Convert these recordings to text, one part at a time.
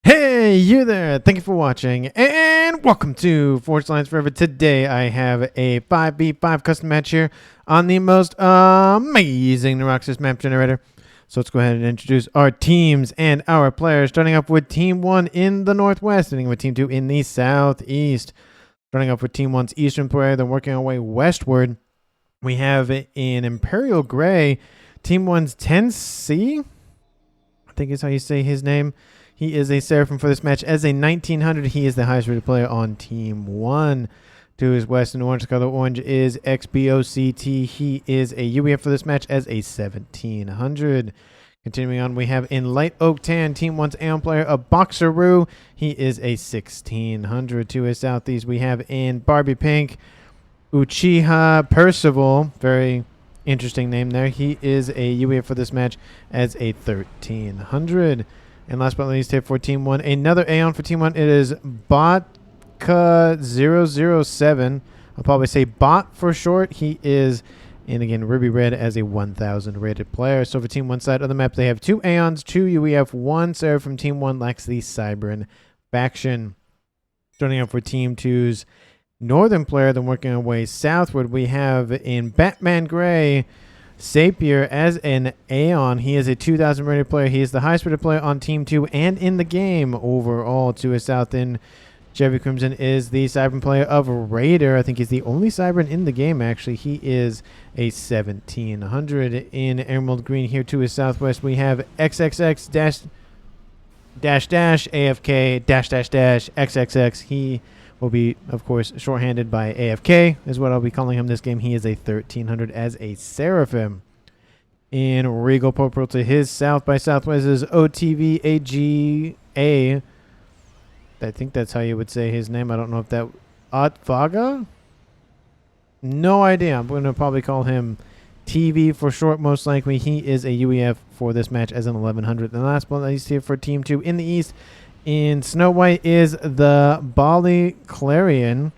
Hey, you there! Thank you for watching, and welcome to Forged Alliance Forever. Today, I have a 5v5 custom match here on the most amazing Neuroxis map generator. So let's go ahead and introduce our teams and our players, starting off with Team 1 in the Northwest, ending with Team 2 in the Southeast. Starting off with Team 1's Eastern player, then working our way westward, we have in Imperial Gray, Team 1's 10C, I think is how you say his name. He is a Seraphim for this match. As a 1900, he is the highest rated player on Team 1. To his west and orange color, orange is XBOCT. He is a UEF for this match as a 1700. Continuing on, we have in light oak tan, Team 1's Aeon player, a Boxeroo. He is a 1600. To his southeast, we have in Barbie pink, Uchiha Percival. Very interesting name there. He is a UEF for this match as a 1300. And last but not least, here for Team 1, another Aeon for Team 1. It is Botka007. I'll probably say Bot for short. He is, and again, Ruby Red as a 1000 rated player. So for Team 1 side of the map, they have 2 Aeons, 2 UEF, 1 Seraphim. Team 1 lacks the Cybran faction. Starting up for Team 2's northern player, then working our way southward, we have in Batman Gray, Sapir as an Aeon. He is a 2000 rated player. He is the highest rated player on Team 2 and in the game overall. To his south in Chevy Crimson is the Cybran player of Raider. I think he's the only Cybran in the game, actually. He is a 1700. In Emerald Green here to his southwest, we have XXX dash AFK dash XXX. He will be, of course, shorthanded by AFK, is what I'll be calling him this game. He is a 1300 as a Seraphim. In Regal Purple to his south by southwest is OTVAGA. I think that's how you would say his name. I don't know if that... Atvaga? No idea. I'm going to probably call him TV for short, most likely. He is a UEF for this match as an 1100. And the last one I see here for Team 2 in the east, in Snow White, is the Bali Clarion.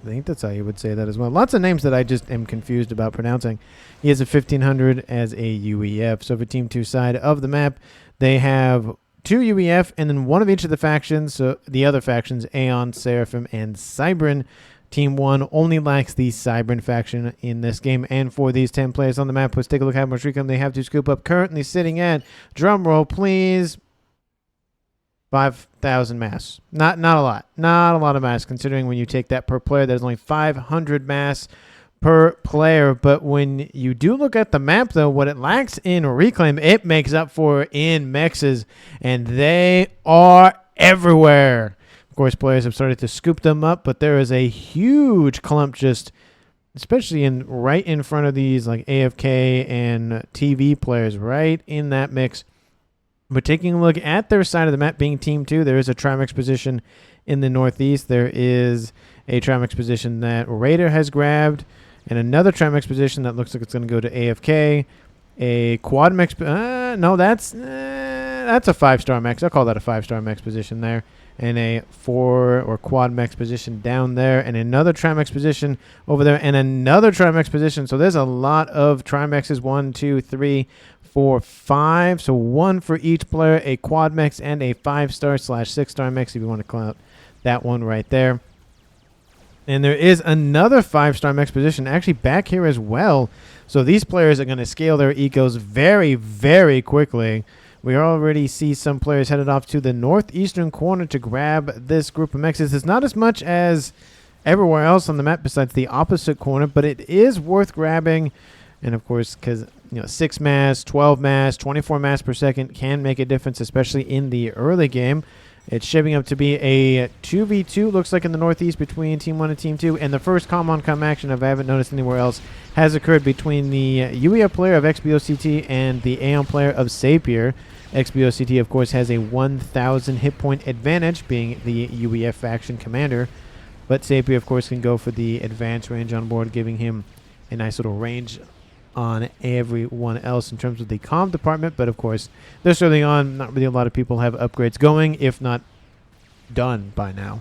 I think that's how you would say that as well. Lots of names that I just am confused about pronouncing. He is a 1500 as a UEF. So for Team 2 side of the map, they have 2 UEF and then 1 of each of the factions. So the other factions, Aeon, Seraphim, and Cybran. Team 1 only lacks the Cybran faction in this game. And for these 10 players on the map, let's take a look at how much recon they have to scoop up. Currently sitting at, drum roll please, 5,000 mass. Not a lot. Not a lot of mass, considering when you take that per player, there's only 500 mass per player. But when you do look at the map, though, what it lacks in reclaim, it makes up for in mexes, and they are everywhere. Of course, players have started to scoop them up, but there is a huge clump just, especially in right in front of these like AFK and TV players, right in that mix. But taking a look at their side of the map, being Team 2, there is a Trimex position in the northeast. There is a Trimex position that Raider has grabbed, and another Trimex position that looks like it's going to go to AFK. A Quad Mex, no, that's a 5-star Mex. I'll call that a 5-star Mex position there. And a 4 or Quad Mex position down there, and another Trimex position over there, and another Trimex position. So there's a lot of Trimexes. 1, 2, 3, 4, 5. So 1 for each player, a Quad Mex and a 5-star / 6-star Mex, if you want to call out that one right there. And there is another 5-star Mex position actually back here as well. So these players are going to scale their ecos very, very quickly. We already see some players headed off to the northeastern corner to grab this group of mexes. It's not as much as everywhere else on the map besides the opposite corner, but it is worth grabbing. And of course, because 6 mass, 12 mass, 24 mass per second can make a difference, especially in the early game. It's shaping up to be a 2v2, looks like, in the northeast between Team 1 and Team 2. And the first come-on-come action, if I haven't noticed anywhere else, has occurred between the UEF player of XBOCT and the Aeon player of Sapir. XBOCT, of course, has a 1,000 hit point advantage, being the UEF faction commander. But Sapir, of course, can go for the advanced range on board, giving him a nice little range on everyone else in terms of the comm department. But of course, this early on, not really a lot of people have upgrades going, if not done by now,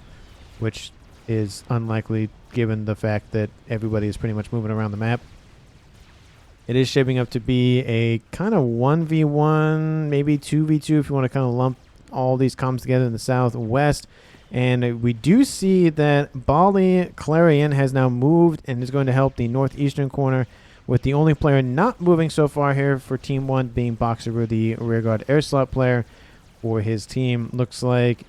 which is unlikely given the fact that everybody is pretty much moving around the map. It is shaping up to be a kind of 1v1, maybe 2v2 if you want to kind of lump all these comms together in the southwest. And we do see that Bali Clarion has now moved and is going to help the northeastern corner, with the only player not moving so far here for Team 1 being Boxer, the rearguard air slot player for his team. Looks like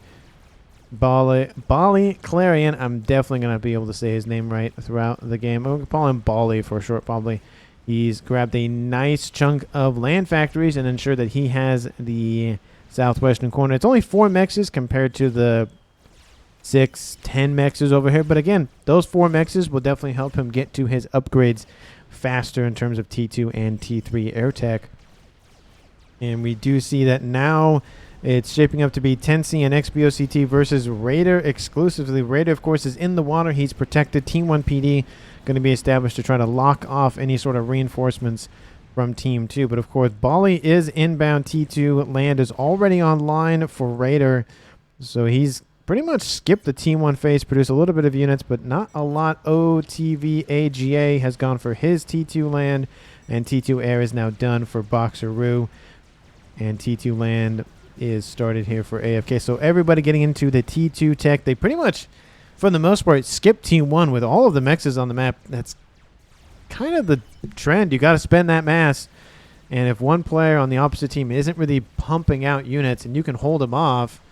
Bali Clarion, I'm definitely going to be able to say his name right throughout the game. I'm going to call him Bali for short probably. He's grabbed a nice chunk of land factories and ensured that he has the southwestern corner. It's only 4 mexes compared to the 6-10 mexes over here. But again, those 4 mexes will definitely help him get to his upgrades faster in terms of T2 and T3 air tech. And we do see that now it's shaping up to be Tensi and XBOCT versus Raider exclusively. Raider, of course, is in the water. He's protected. Team 1 PD going to be established to try to lock off any sort of reinforcements from Team 2. But, of course, Bali is inbound. T2 land is already online for Raider. So he's pretty much skipped the Team 1 phase, produced a little bit of units, but not a lot. OTVAGA has gone for his T2 land, and T2 air is now done for Boxer. And T2 land is started here for AFK. So everybody getting into the T2 tech. They pretty much, for the most part, skipped Team 1 with all of the mexes on the map. That's kind of the trend. You got to spend that mass. And if one player on the opposite team isn't really pumping out units and you can hold them off,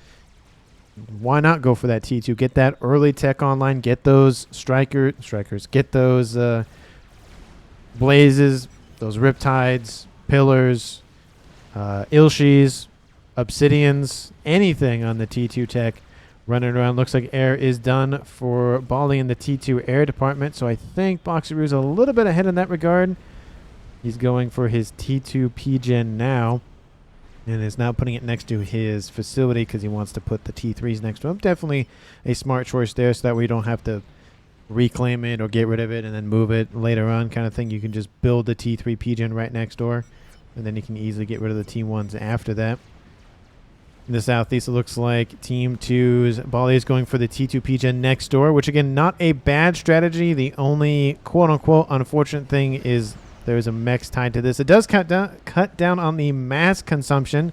why not go for that T2? Get that early tech online. Get those strikers. Get those blazes, those riptides, pillars, Ilshis, obsidians, anything on the T2 tech running around. Looks like air is done for Bali in the T2 air department. So I think Boxer is a little bit ahead in that regard. He's going for his T2 PGen now, and is now putting it next to his facility because he wants to put the T3s next to him. Definitely a smart choice there, so that way you don't have to reclaim it or get rid of it and then move it later on kind of thing. You can just build the T3 PGen right next door, and then you can easily get rid of the T1s after that. In the southeast, it looks like Team 2's Bali is going for the T2 PGen next door, which again, not a bad strategy. The only quote-unquote unfortunate thing is there's a mex tied to this. It does cut down on the mass consumption,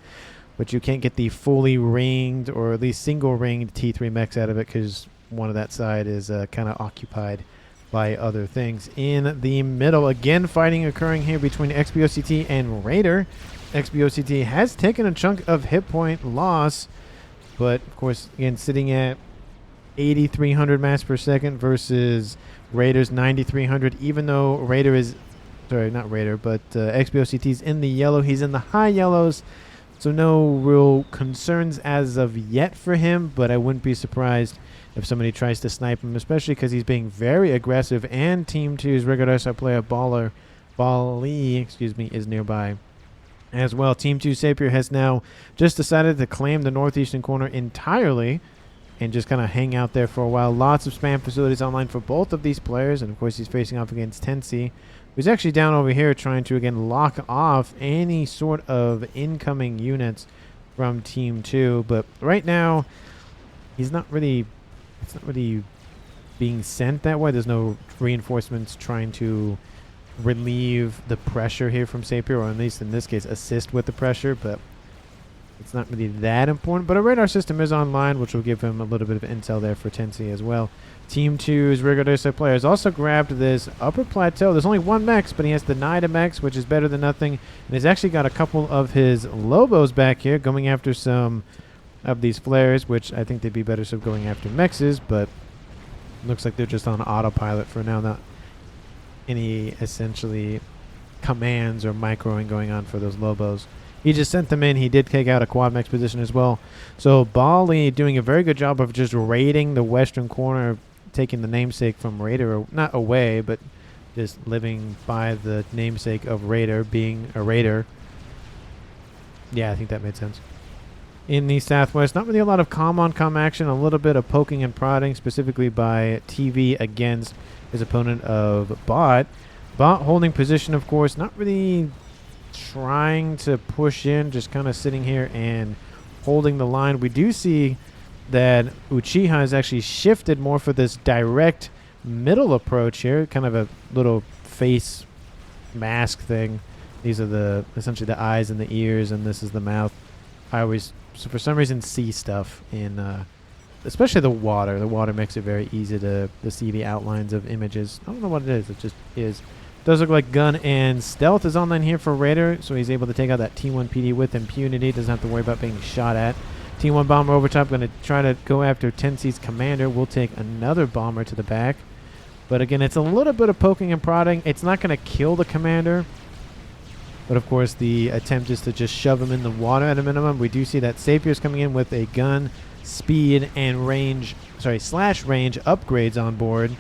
but you can't get the fully ringed or at least single ringed T3 mex out of it because one of that side is kind of occupied by other things. In the middle, again, fighting occurring here between XBOCT and Raider. XBOCT has taken a chunk of hit point loss, but of course, again, sitting at 8,300 mass per second versus Raider's 9,300. Even though Raider is, sorry, not Raider, but XBOCT is in the yellow. He's in the high yellows, so no real concerns as of yet for him, but I wouldn't be surprised if somebody tries to snipe him, especially because he's being very aggressive, and Team 2's regular player Bali, is nearby as well. Team 2 Sapir has now just decided to claim the northeastern corner entirely and just kind of hang out there for a while. Lots of spam facilities online for both of these players, and of course he's facing off against Tensi, who's actually down over here trying to again lock off any sort of incoming units from Team 2. But right now, it's not really being sent that way. There's no reinforcements trying to relieve the pressure here from Sapir, or at least in this case assist with the pressure, but it's not really that important. But a radar system is online, which will give him a little bit of intel there for Tensi as well. Team 2's Rigodosa players also grabbed this upper plateau. There's only one mex, but he has denied a mex, which is better than nothing. And he's actually got a couple of his Lobos back here going after some of these flares, which I think they'd be better served going after mexes, but looks like they're just on autopilot for now. Not any essentially commands or microing going on for those Lobos. He just sent them in. He did take out a quad mex position as well. So Bali doing a very good job of just raiding the western corner, taking the namesake from Raider, not away, but just living by the namesake of Raider, being a Raider. Yeah, I think that made sense. In the southwest, not really a lot of com-on-com action, a little bit of poking and prodding, specifically by TV against his opponent of Bot. Bot holding position, of course, not really trying to push in, just kind of sitting here and holding the line. We do see that Uchiha has actually shifted more for this direct middle approach here, kind of a little face mask thing. These are essentially the eyes and the ears, and this is the mouth. I always So for some reason, see stuff in, especially the water. The water makes it very easy to see the outlines of images. I don't know what it is. It just is. Does look like gun and stealth is online here for Raider, so he's able to take out that T1 PD with impunity. Doesn't have to worry about being shot at. T1 bomber over top, going to try to go after Tensi's commander. We'll take another bomber to the back. But again, it's a little bit of poking and prodding. It's not going to kill the commander. But of course, the attempt is to just shove him in the water at a minimum. We do see that Sapier's coming in with a gun, speed, and range, slash range upgrades on board.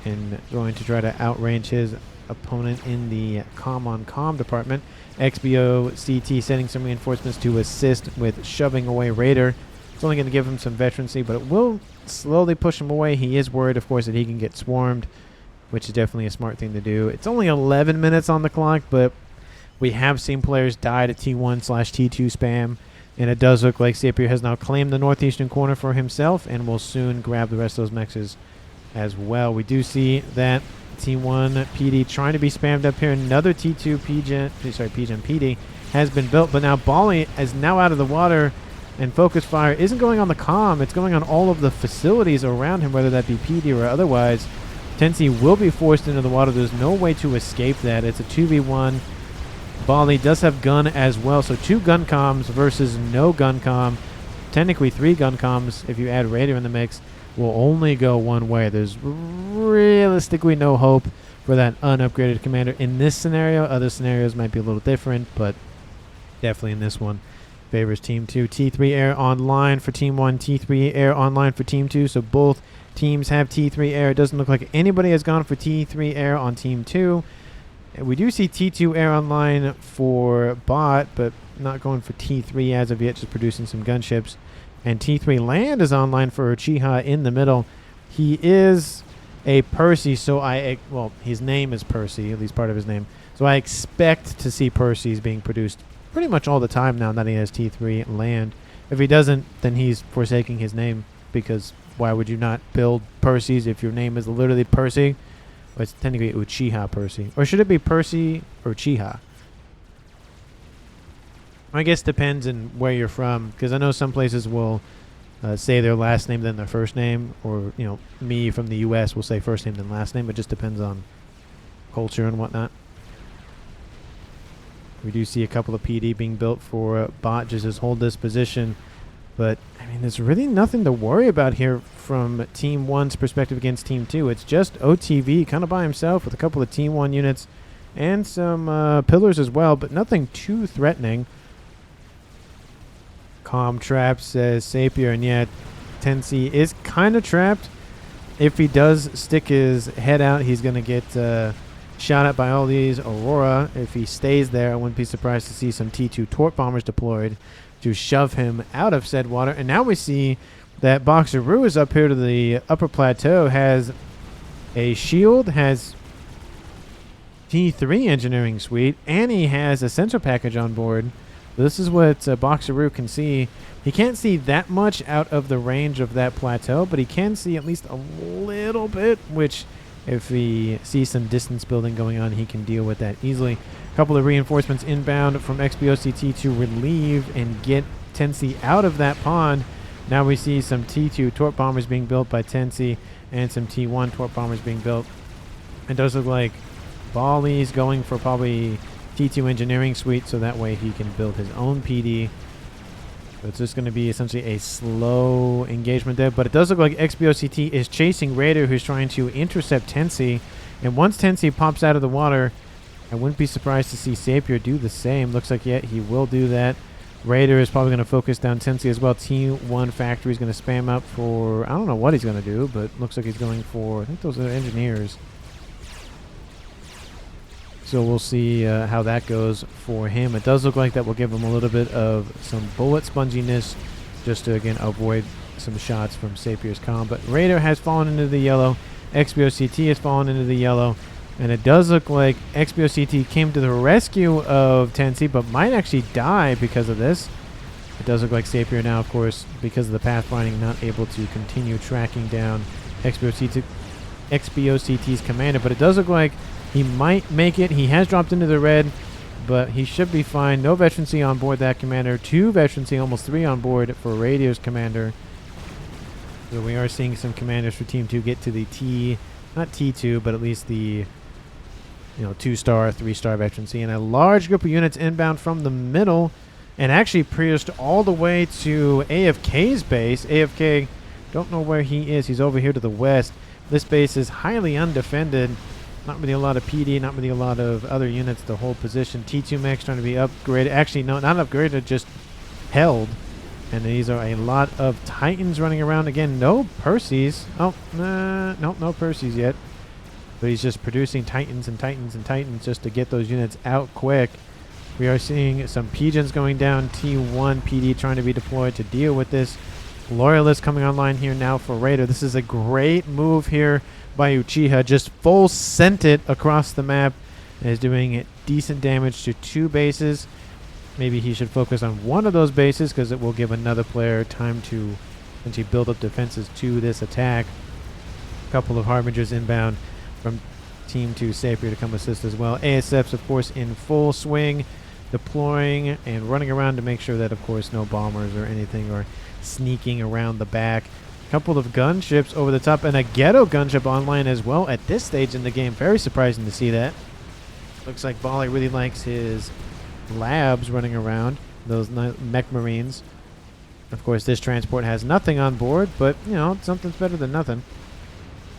And going to try to outrange his opponent in the comm department. XBO CT sending some reinforcements to assist with shoving away Raider. It's only going to give him some veterancy, but it will slowly push him away. He is worried, of course, that he can get swarmed, which is definitely a smart thing to do. It's only 11 minutes on the clock, but we have seen players die to T1/T2 spam, and it does look like Sapier has now claimed the northeastern corner for himself and will soon grab the rest of those mexes as well. We do see that T1 PD trying to be spammed up here. Another T2 PGen PD has been built, but now Bali is now out of the water, and focus fire isn't going on the comm. It's going on all of the facilities around him, whether that be PD or otherwise. Tensi will be forced into the water. There's no way to escape that. It's a 2v1. Bali does have gun as well, so 2 gun comms versus no gun comm. Technically 3 gun comms if you add Raider in the mix. Will only go one way. There's realistically no hope for that unupgraded commander in this scenario. Other scenarios might be a little different, but definitely in this one favors Team 2. T3 air online for Team 1, T3 air online for Team 2, so both teams have T3 air. It doesn't look like anybody has gone for T3 air on Team 2. And we do see T2 air online for bot, but not going for T3 as of yet, just producing some gunships. And T3 land is online for Uchiha in the middle. He is a Percy, so his name is Percy, at least part of his name. So I expect to see Percy's being produced pretty much all the time now that he has T3 land. If he doesn't, then he's forsaking his name, because why would you not build Percy's if your name is literally Percy? Well, it's technically Uchiha Percy. Or should it be Percy or Uchiha? I guess depends on where you're from, because I know some places will say their last name then their first name, or me from the U.S. will say first name then last name. It just depends on culture and whatnot. We do see a couple of PD being built for bot just as hold this position, but I mean there's really nothing to worry about here from Team 1's perspective against Team 2. It's just OTV kind of by himself with a couple of Team 1 units and some pillars as well, but nothing too threatening. Calm trap, says Sapier, and yet Tensi is kind of trapped. If he does stick his head out, he's going to get shot at by all these Aurora. If he stays there, I wouldn't be surprised to see some T2 Torp bombers deployed to shove him out of said water. And now we see that Boxeroo is up here to the upper plateau, has a shield, has T3 engineering suite, and he has a sensor package on board. This is what Boxeroo can see. He can't see that much out of the range of that plateau, but he can see at least a little bit, which if he sees some distance building going on, he can deal with that easily. A couple of reinforcements inbound from XBOCT to relieve and get Tensi out of that pond. Now we see some T2 Torp bombers being built by Tensi and some T1 Torp bombers being built. It does look like Bali's going for probably T2 engineering suite, so that way he can build his own PD. So it's just going to be essentially a slow engagement there, but it does look like XBOCT is chasing Raider, who's trying to intercept Tensi. And once Tensi pops out of the water, I wouldn't be surprised to see Sapier do the same. Looks like, yeah, he will do that. Raider is probably going to focus down Tensi as well. T1 Factory is going to spam up for, I don't know what he's going to do, but looks like he's going for, I think those are engineers. So we'll see how that goes for him. It does look like that will give him a little bit of some bullet sponginess, just to, again, avoid some shots from Sapier's comm. But Raider has fallen into the yellow. XBOCT has fallen into the yellow. And it does look like XBOCT came to the rescue of Tensi, but might actually die because of this. It does look like Sapier now, of course, because of the pathfinding, not able to continue tracking down XBOCT's commander. But it does look like he might make it. He has dropped into the red. but he should be fine. No veterancy on board that commander. 2 veterancy, almost 3 on board for Radio's commander. So we are seeing some commanders for Team 2 get to the not T2, but at least the 2-star, 3-star veterancy. And a large group of units inbound from the middle and actually pierced all the way to AFK's base. AFK, don't know where he is. He's over here to the west. This base is highly undefended. Not really a lot of PD, not really a lot of other units to hold position. T2 mechs trying to be upgraded. Actually, no, not upgraded, just held. And these are a lot of Titans running around. Again, no Perseus. Oh, no Perseus yet. But he's just producing Titans and Titans and Titans just to get those units out quick. We are seeing some Pigeons going down. T1 PD trying to be deployed to deal with this. Loyalist coming online here now for Raider. This is a great move here by Uchiha. Just full sent it across the map and is doing decent damage to 2 bases. Maybe he should focus on one of those bases because it will give another player time to essentially build up defenses to this attack. A couple of Harbingers inbound from Team 2 Sapir to come assist as well. ASFs, of course, in full swing, deploying and running around to make sure that, of course, no bombers or anything are sneaking around the back. A couple of gunships over the top and a ghetto gunship online as well at this stage in the game. Very surprising to see that. Looks like Bali really likes his labs running around, those mech marines. Of course, this transport has nothing on board, but, something's better than nothing.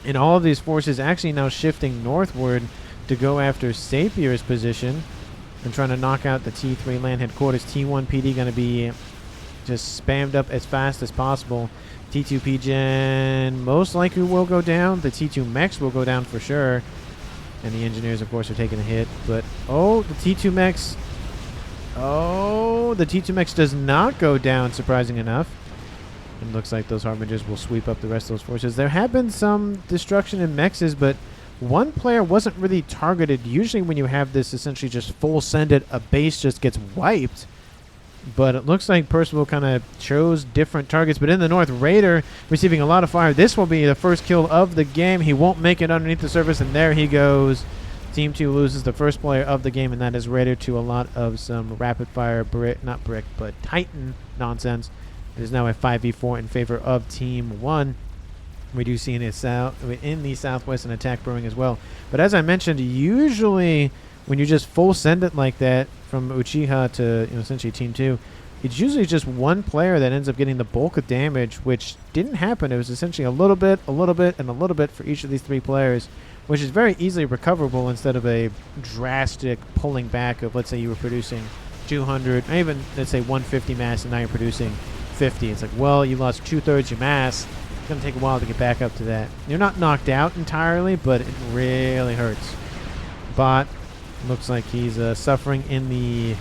And all of these forces actually now shifting northward to go after Sapir's position and trying to knock out the T3 land headquarters. T1 PD going to be just spammed up as fast as possible. T2 PGen most likely will go down. The T2 mechs will go down for sure. And the engineers, of course, are taking a hit. But, the T2 mechs... the T2 mechs does not go down, surprising enough. It looks like those Harbingers will sweep up the rest of those forces. There have been some destruction in mexes, but one player wasn't really targeted. Usually when you have this essentially just full send it, a base just gets wiped. But it looks like Percival kind of chose different targets. But in the north, Raider receiving a lot of fire. This will be the first kill of the game. He won't make it underneath the surface, and there he goes. Team 2 loses the first player of the game, and that is Raider to a lot of some rapid-fire Titan nonsense. It is now a 5v4 in favor of Team 1. We do see in the southwest an attack brewing as well. But as I mentioned, usually when you just full send it like that from Uchiha to essentially Team 2, it's usually just one player that ends up getting the bulk of damage, which didn't happen. It was essentially a little bit, and a little bit for each of these 3 players, which is very easily recoverable instead of a drastic pulling back of, let's say you were producing 200, or even, let's say 150 mass, and now you're producing 50. It's like, well, you lost 2/3 your mass. It's going to take a while to get back up to that. You're not knocked out entirely, but it really hurts. Bot looks like he's suffering in the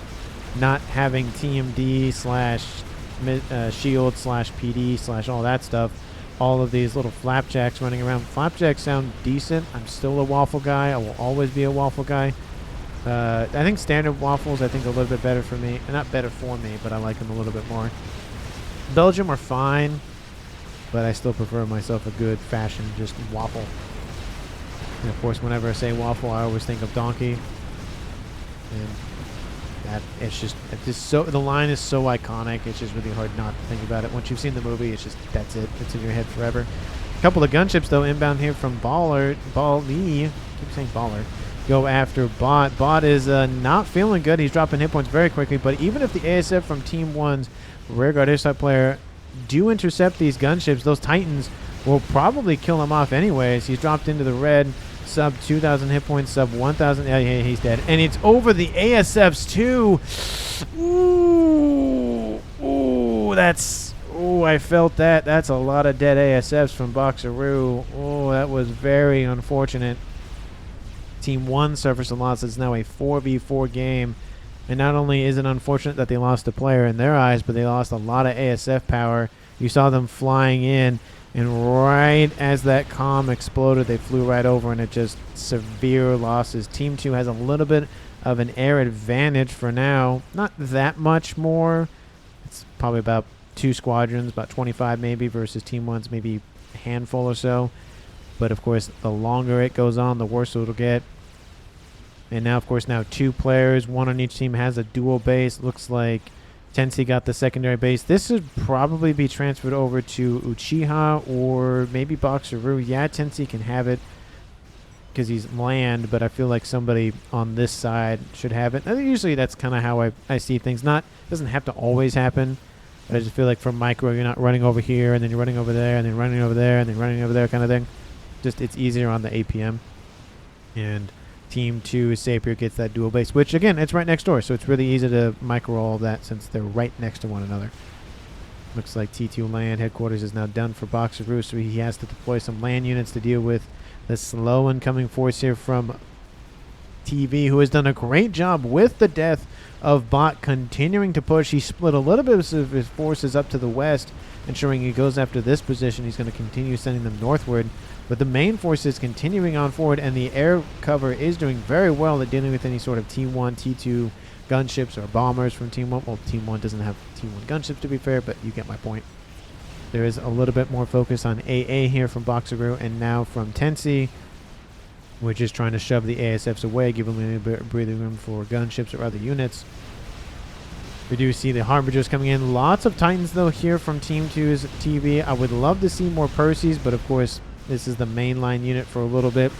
not having TMD / shield / PD / all that stuff. All of these little flapjacks running around. Flapjacks sound decent. I'm still a waffle guy. I will always be a waffle guy. I think standard waffles, a little bit better for me. Not better for me, but I like them a little bit more. Belgium are fine, but I still prefer myself a good fashion just waffle. And of course, whenever I say waffle, I always think of donkey. And the line is so iconic. It's just really hard not to think about it. Once you've seen the movie, that's it. It's in your head forever. A couple of gunships though inbound here from Bali. I keep saying Baller. Go after Bot. Bot is not feeling good. He's dropping hit points very quickly. But even if the ASF from Team 1's rearguard airstrike player do intercept these gunships, those Titans will probably kill him off anyways. He's dropped into the red. Sub 2,000 hit points, sub 1,000. Yeah, he's dead. And it's over the ASFs too. I felt that. That's a lot of dead ASFs from Boxeroo. Oh, that was very unfortunate. Team 1 suffers a loss. It's now a 4v4 game. And not only is it unfortunate that they lost a player in their eyes, but they lost a lot of ASF power. You saw them flying in. And right as that comm exploded, they flew right over, and it just severe losses. Team 2 has a little bit of an air advantage for now. Not that much more. It's probably about 2 squadrons, about 25 maybe, versus Team 1's maybe a handful or so. But, of course, the longer it goes on, the worse it'll get. And now, of course, now 2 players. 1 on each team has a dual base. Looks like Tensei got the secondary base. This should probably be transferred over to Uchiha or maybe Boxeroo. Yeah, Tensei can have it because he's land, but I feel like somebody on this side should have it. Usually that's kind of how I see things. Doesn't have to always happen, but I just feel like from micro, you're not running over here, and then you're running over there, and then running over there, and then running over there kind of thing. Just it's easier on the APM. And Team 2 Sapir gets that dual base, which again, it's right next door, so it's really easy to micro all of that since they're right next to one another. Looks like T2 land headquarters is now done for Boxeroo, so he has to deploy some land units to deal with the slow incoming force here from TV, who has done a great job with the death of Bot continuing to push. He split a little bit of his forces up to the west, ensuring he goes after this position. He's going to continue sending them northward. But the main force is continuing on forward, and the air cover is doing very well at dealing with any sort of T1, T2 gunships or bombers from Team 1. Well, Team 1 doesn't have T1 gunships, to be fair, but you get my point. There is a little bit more focus on AA here from Boxeroo, and now from Tensei, which is trying to shove the ASFs away, give them a little bit of breathing room for gunships or other units. We do see the Harbingers coming in. Lots of Titans, though, here from Team 2's TV. I would love to see more Percys, but of course, this is the mainline unit for a little bit.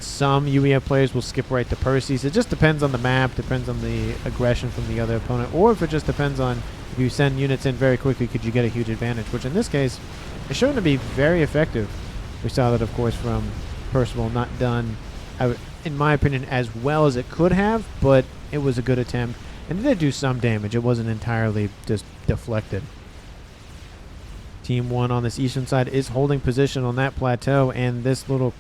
Some UEF players will skip right to Percys. It just depends on the map, depends on the aggression from the other opponent, or if it just depends on if you send units in very quickly, could you get a huge advantage, which in this case is shown to be very effective. We saw that, of course, from Percival, not done, in my opinion, as well as it could have, but it was a good attempt, and it did do some damage. It wasn't entirely just deflected. Team 1 on this eastern side is holding position on that plateau, and this little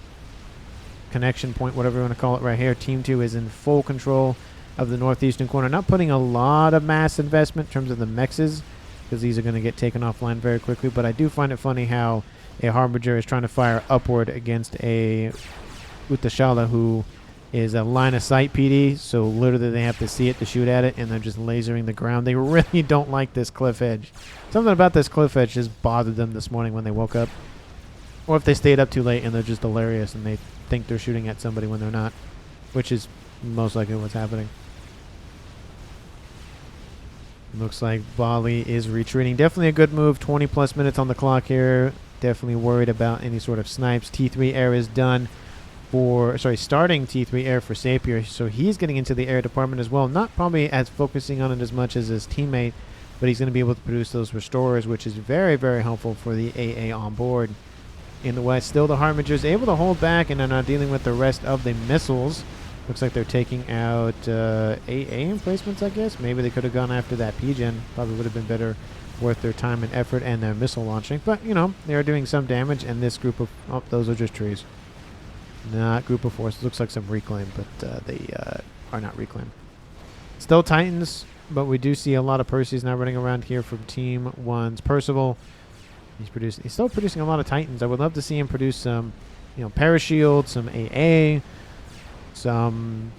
connection point, whatever you want to call it right here, Team 2 is in full control of the northeastern corner. Not putting a lot of mass investment in terms of the mexes, because these are going to get taken offline very quickly, but I do find it funny how a Harbinger is trying to fire upward against with the Shala, who is a line of sight PD, so literally they have to see it to shoot at it, and they're just lasering the ground. They really don't like this cliff edge. Something about this cliff edge just bothered them this morning when they woke up. Or if they stayed up too late and they're just delirious and they think they're shooting at somebody when they're not, which is most likely what's happening. Looks like Bali is retreating. Definitely a good move. 20 plus minutes on the clock here. Definitely worried about any sort of snipes. T3 air is done for, starting T3 air for Sapir. So he's getting into the air department as well. Not probably as focusing on it as much as his teammate, but he's going to be able to produce those restorers, which is very, very helpful for the AA on board. In the west, still the Harbingers able to hold back and are not dealing with the rest of the missiles. Looks like they're taking out AA emplacements, I guess. Maybe they could have gone after that P-Gen. Probably would have been better worth their time and effort and their missile launching. But, you know, they are doing some damage, and this group of... Oh, those are just trees. Not group of forces. Looks like some reclaim, but they are not reclaim. Still Titans, but we do see a lot of Percys now running around here from Team 1's Percival. He's still producing a lot of Titans. I would love to see him produce some, Parashield, some AA, some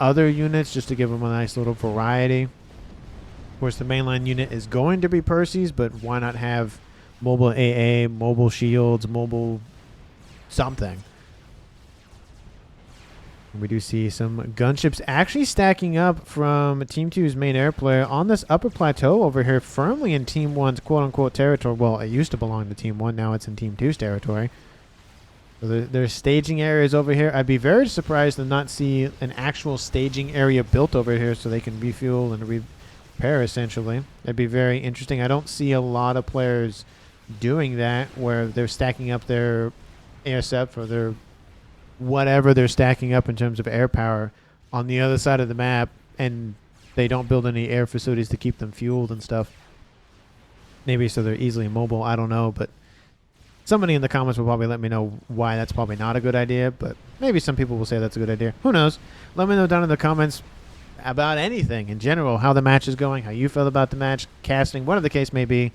other units just to give him a nice little variety. Of course, the mainline unit is going to be Percys, but why not have mobile AA, mobile shields, mobile something? We do see some gunships actually stacking up from Team 2's main air player on this upper plateau over here, firmly in Team 1's quote-unquote territory. Well, it used to belong to Team 1. Now it's in Team 2's territory. So there's staging areas over here. I'd be very surprised to not see an actual staging area built over here so they can refuel and repair, essentially. That'd be very interesting. I don't see a lot of players doing that where they're stacking up their ASF or their whatever they're stacking up in terms of air power on the other side of the map, and they don't build any air facilities to keep them fueled and stuff. Maybe so they're easily mobile. I don't know, but somebody in the comments will probably let me know why that's probably not a good idea, but maybe some people will say that's a good idea. Who knows? Let me know down in the comments about anything in general, how the match is going, how you feel about the match, casting, whatever the case may be.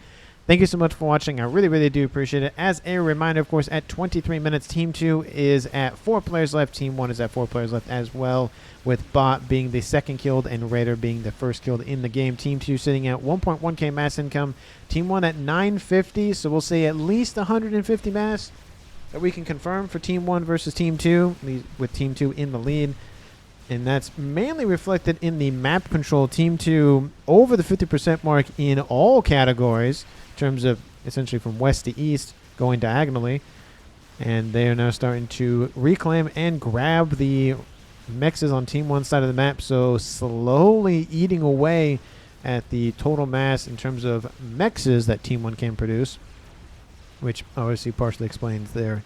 Thank you so much for watching. I really, really do appreciate it. As a reminder, of course, at 23 minutes, Team 2 is at 4 players left. Team 1 is at 4 players left as well, with Bot being the second killed and Raider being the first killed in the game. Team 2 sitting at 1.1k mass income. Team 1 at 950, so we'll say at least 150 mass that we can confirm for Team 1 versus Team 2, with Team 2 in the lead. And that's mainly reflected in the map control. Team 2 over the 50% mark in all categories in terms of essentially from west to east going diagonally. And they are now starting to reclaim and grab the mexes on Team 1's side of the map. So slowly eating away at the total mass in terms of mexes that Team 1 can produce, which obviously partially explains their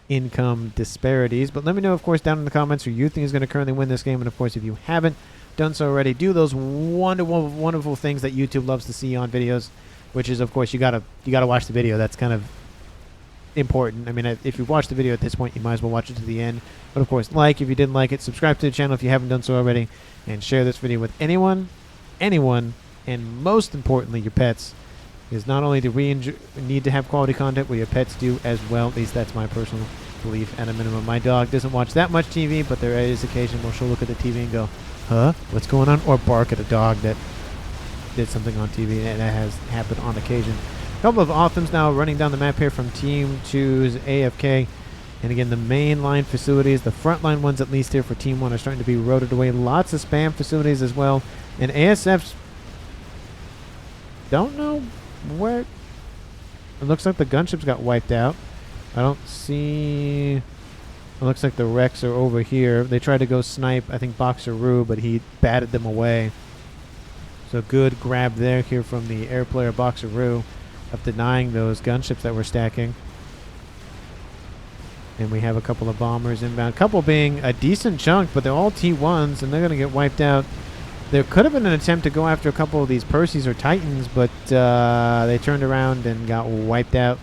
income disparities. But let me know, of course, down in the comments who you think is going to currently win this game. And, of course, if you haven't done so already, do those wonderful, wonderful things that YouTube loves to see on videos, which is, of course, you gotta watch the video. That's kind of important. I mean, if you've watched the video at this point, you might as well watch it to the end. But, of course, like if you didn't like it, subscribe to the channel if you haven't done so already, and share this video with anyone, and most importantly, your pets. Because not only do we need to have quality content, but your pets do as well. At least that's my personal belief at a minimum. My dog doesn't watch that much TV, but there is occasion where she'll look at the TV and go, huh? What's going on? Or bark at a dog that did something on TV, and that has happened on occasion. A couple of Authams now running down the map here from Team 2's AFK. And again, the main line facilities, the front line ones at least here for Team 1 are starting to be eroded away. Lots of spam facilities as well. And ASF's don't know where. It looks like the gunships got wiped out. I don't see. It looks like the wrecks are over here. They tried to go snipe, I think, Boxeroo, but he batted them away. So good grab there here from the air player Boxeroo of denying those gunships that were stacking. And we have a couple of bombers inbound. A couple being a decent chunk, but they're all T1s, and they're going to get wiped out. There could have been an attempt to go after a couple of these Percys or Titans, but they turned around and got wiped out.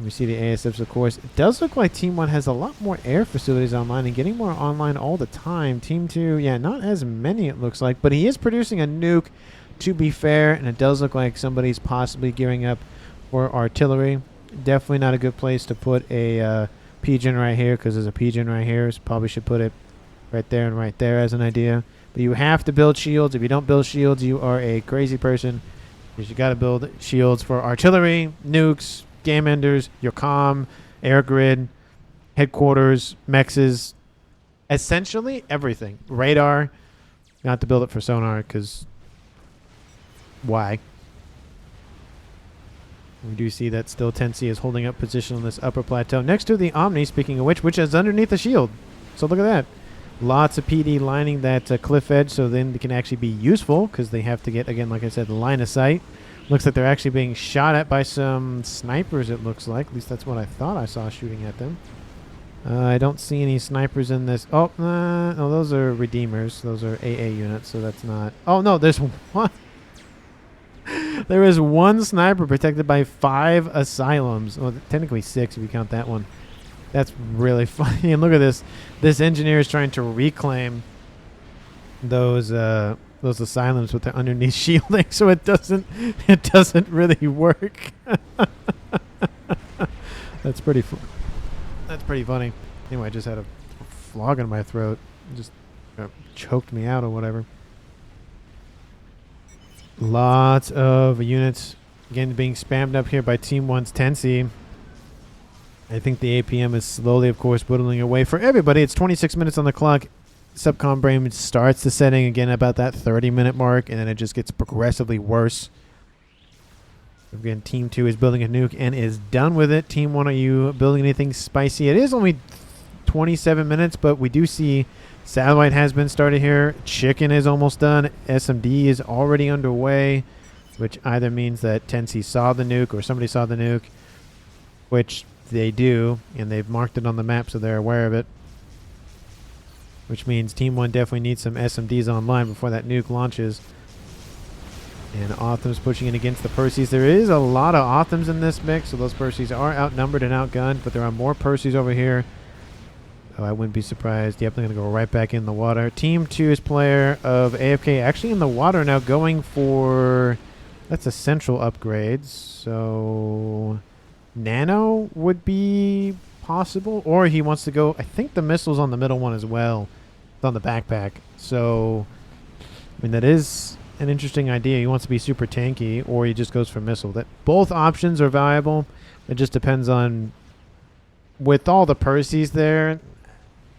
We see the ASFs, of course. It does look like Team 1 has a lot more air facilities online and getting more online all the time. Team 2, yeah, not as many it looks like, but he is producing a nuke, to be fair, and it does look like somebody's possibly gearing up for artillery. Definitely not a good place to put a pigeon right here, because there's a pigeon right here, so probably should put it right there and right there as an idea. But you have to build shields. If you don't build shields, you are a crazy person, because you got to build shields for artillery, nukes, game enders, your comm, air grid, headquarters, mexes, essentially everything. Radar. You have to build it for sonar, because why? We do see that still Tensi is holding up position on this upper plateau next to the Omni, speaking of which is underneath the shield. So look at that. Lots of PD lining that cliff edge, so then they can actually be useful, because they have to get, again, like I said, the line of sight. Looks like they're actually being shot at by some snipers, it looks like. At least that's what I thought I saw shooting at them. I don't see any snipers in this. Oh, no, those are Redeemers. Those are AA units, so that's not. Oh, no, there's one. There is one sniper protected by 5 asylums. Well, technically 6 if you count that one. That's really funny. And look at this. This engineer is trying to reclaim those asylums with their underneath shielding, so it doesn't really work. That's pretty funny. Anyway, I just had a frog in my throat. It just choked me out or whatever. Lots of units again being spammed up here by Team 1's Tensi. I think the APM is slowly, of course, whittling away for everybody. It's 26 minutes on the clock. Subcom Brain starts descending again about that 30-minute mark, and then it just gets progressively worse. Again, Team 2 is building a nuke and is done with it. Team 1, are you building anything spicy? It is only 27 minutes, but we do see Satellite has been started here. Chicken is almost done. SMD is already underway, which either means that Tensi saw the nuke or somebody saw the nuke, which they do, and they've marked it on the map so they're aware of it. Which means Team 1 definitely needs some SMDs online before that nuke launches. And Authams pushing in against the Percys. There is a lot of Authams in this mix, so those Percys are outnumbered and outgunned, but there are more Percys over here. Oh, I wouldn't be surprised. Yep, they're going to go right back in the water. Team 2's player of AFK actually in the water now, going for... That's a central upgrade, so... Nano would be possible, or he wants to go... I think the missile's on the middle one as well. It's on the backpack. So, I mean, that is an interesting idea. He wants to be super tanky, or he just goes for missile. That both options are viable. It just depends on... With all the Percys there...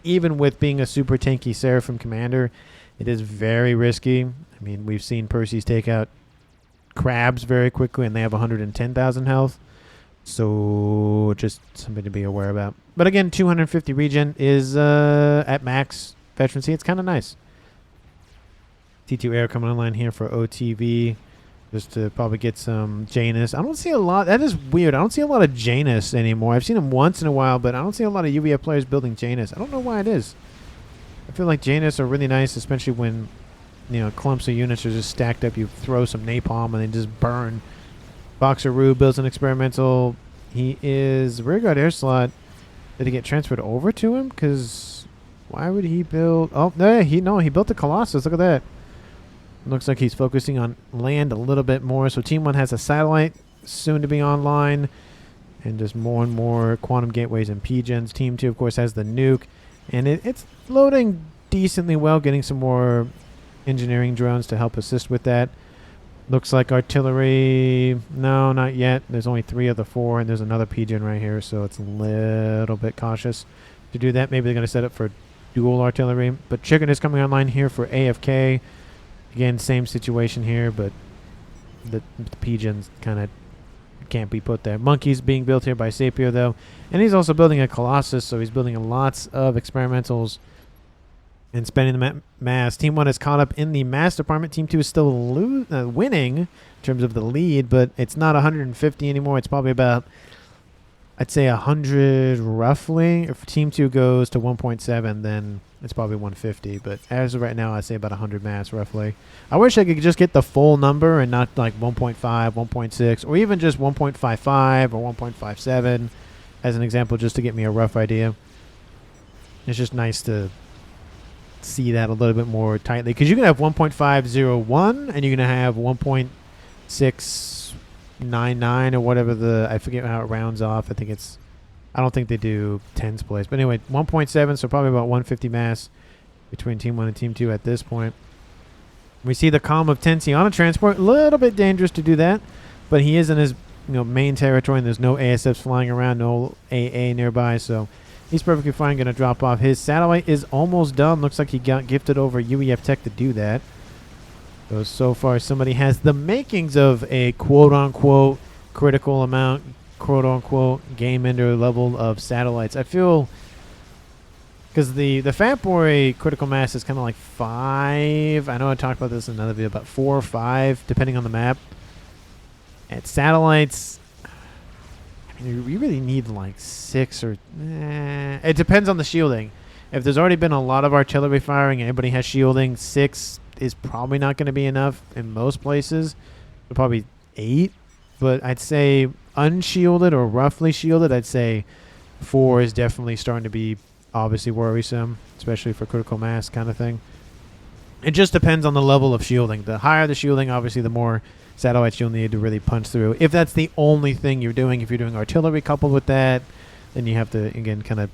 even with being a super tanky Seraphim commander, it is very risky. I mean, we've seen Percy's take out crabs very quickly, and they have 110,000 health. So just something to be aware about. But again, 250 regen is at max veterancy. It's kind of nice. T2 Air coming online here for OTV. Just to probably get some Janus. I don't see a lot. That is weird. I don't see a lot of Janus anymore. I've seen them once in a while, but I don't see a lot of UVF players building Janus. I don't know why it is. I feel like Janus are really nice, especially when, you know, clumps of units are just stacked up. You throw some napalm and they just burn. Boxer Rue builds an experimental. He is rearguard air slot. Did he get transferred over to him? Because why would he build? Oh, no, he built the Colossus. Look at that. Looks like he's focusing on land a little bit more. So Team 1 has a satellite soon to be online. And just more and more quantum gateways and P-gens. Team 2, of course, has the nuke. And it's loading decently well, getting some more engineering drones to help assist with that. Looks like artillery. No, not yet. There's only 3 of the 4, and there's another P-gen right here. So it's a little bit cautious to do that. Maybe they're going to set up for dual artillery. But Chicken is coming online here for AFK. Again, same situation here, but the P-gens kind of can't be put there. Monkey's being built here by Sapir, though. And he's also building a Colossus, so he's building lots of experimentals and spending the mass. Team 1 is caught up in the mass department. Team 2 is still winning in terms of the lead, but it's not 150 anymore. It's probably about, I'd say, 100 roughly. If Team 2 goes to 1.7, then it's probably 150, but as of right now, I say about 100 mass roughly. I wish I could just get the full number and not like 1.5, 1.6, or even just 1.55 or 1.57 as an example, just to get me a rough idea. It's just nice to see that a little bit more tightly, because you can have 1.501 and you're going to have 1.699 or whatever I forget how it rounds off. I don't think they do tens place. But anyway, 1.7, so probably about 150 mass between Team 1 and Team 2 at this point. We see the Calm of Tensi on a transport. A little bit dangerous to do that, but he is in his main territory, and there's no ASFs flying around, no AA nearby, so he's perfectly fine. Going to drop off. His satellite is almost done. Looks like he got gifted over UEF Tech to do that. So far, somebody has the makings of a quote-unquote critical amount, quote-unquote game ender level of satellites. I feel, because the Fat Boy critical mass is kind of like 5. I know I talked about this in another video, about 4 or 5, depending on the map. At satellites, I mean, you really need like 6 or... it depends on the shielding. If there's already been a lot of artillery firing and everybody has shielding, 6 is probably not going to be enough in most places. So probably 8. But I'd say unshielded or roughly shielded, I'd say 4 is definitely starting to be obviously worrisome, especially for critical mass kind of thing. It just depends on the level of shielding. The higher the shielding, obviously, the more satellites you'll need to really punch through. If that's the only thing you're doing, if you're doing artillery coupled with that, then you have to, again, kind of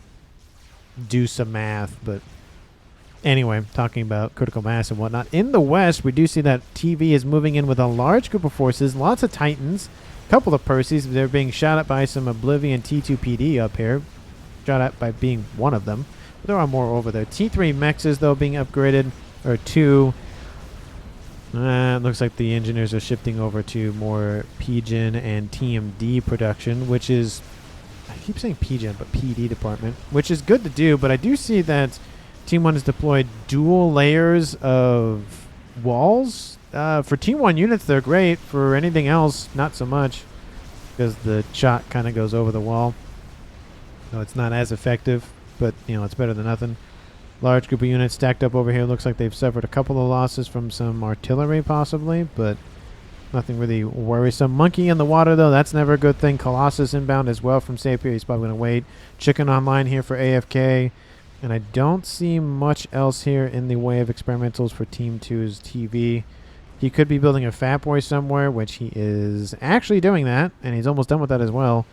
do some math. But anyway, talking about critical mass and whatnot. In the West, we do see that TV is moving in with a large group of forces, lots of Titans, a couple of Percys. They're being shot at by some Oblivion T2PD up here. Shot at by being one of them. But there are more over there. T3 Mexes, though, being upgraded, or 2. It looks like the engineers are shifting over to more PGen and TMD production, which is, I keep saying PGen, but PD department, which is good to do, but I do see that Team 1 has deployed dual layers of walls. For Team 1 units, they're great. For anything else, not so much, because the shot kind of goes over the wall. So it's not as effective, but, it's better than nothing. Large group of units stacked up over here. Looks like they've suffered a couple of losses from some artillery, possibly, but nothing really worrisome. Monkey in the water, though, that's never a good thing. Colossus inbound as well from Sapir. He's probably going to wait. Chicken online here for AFK. And I don't see much else here in the way of experimentals for Team 2's TV. He could be building a Fat Boy somewhere, which he is actually doing that, and he's almost done with that as well.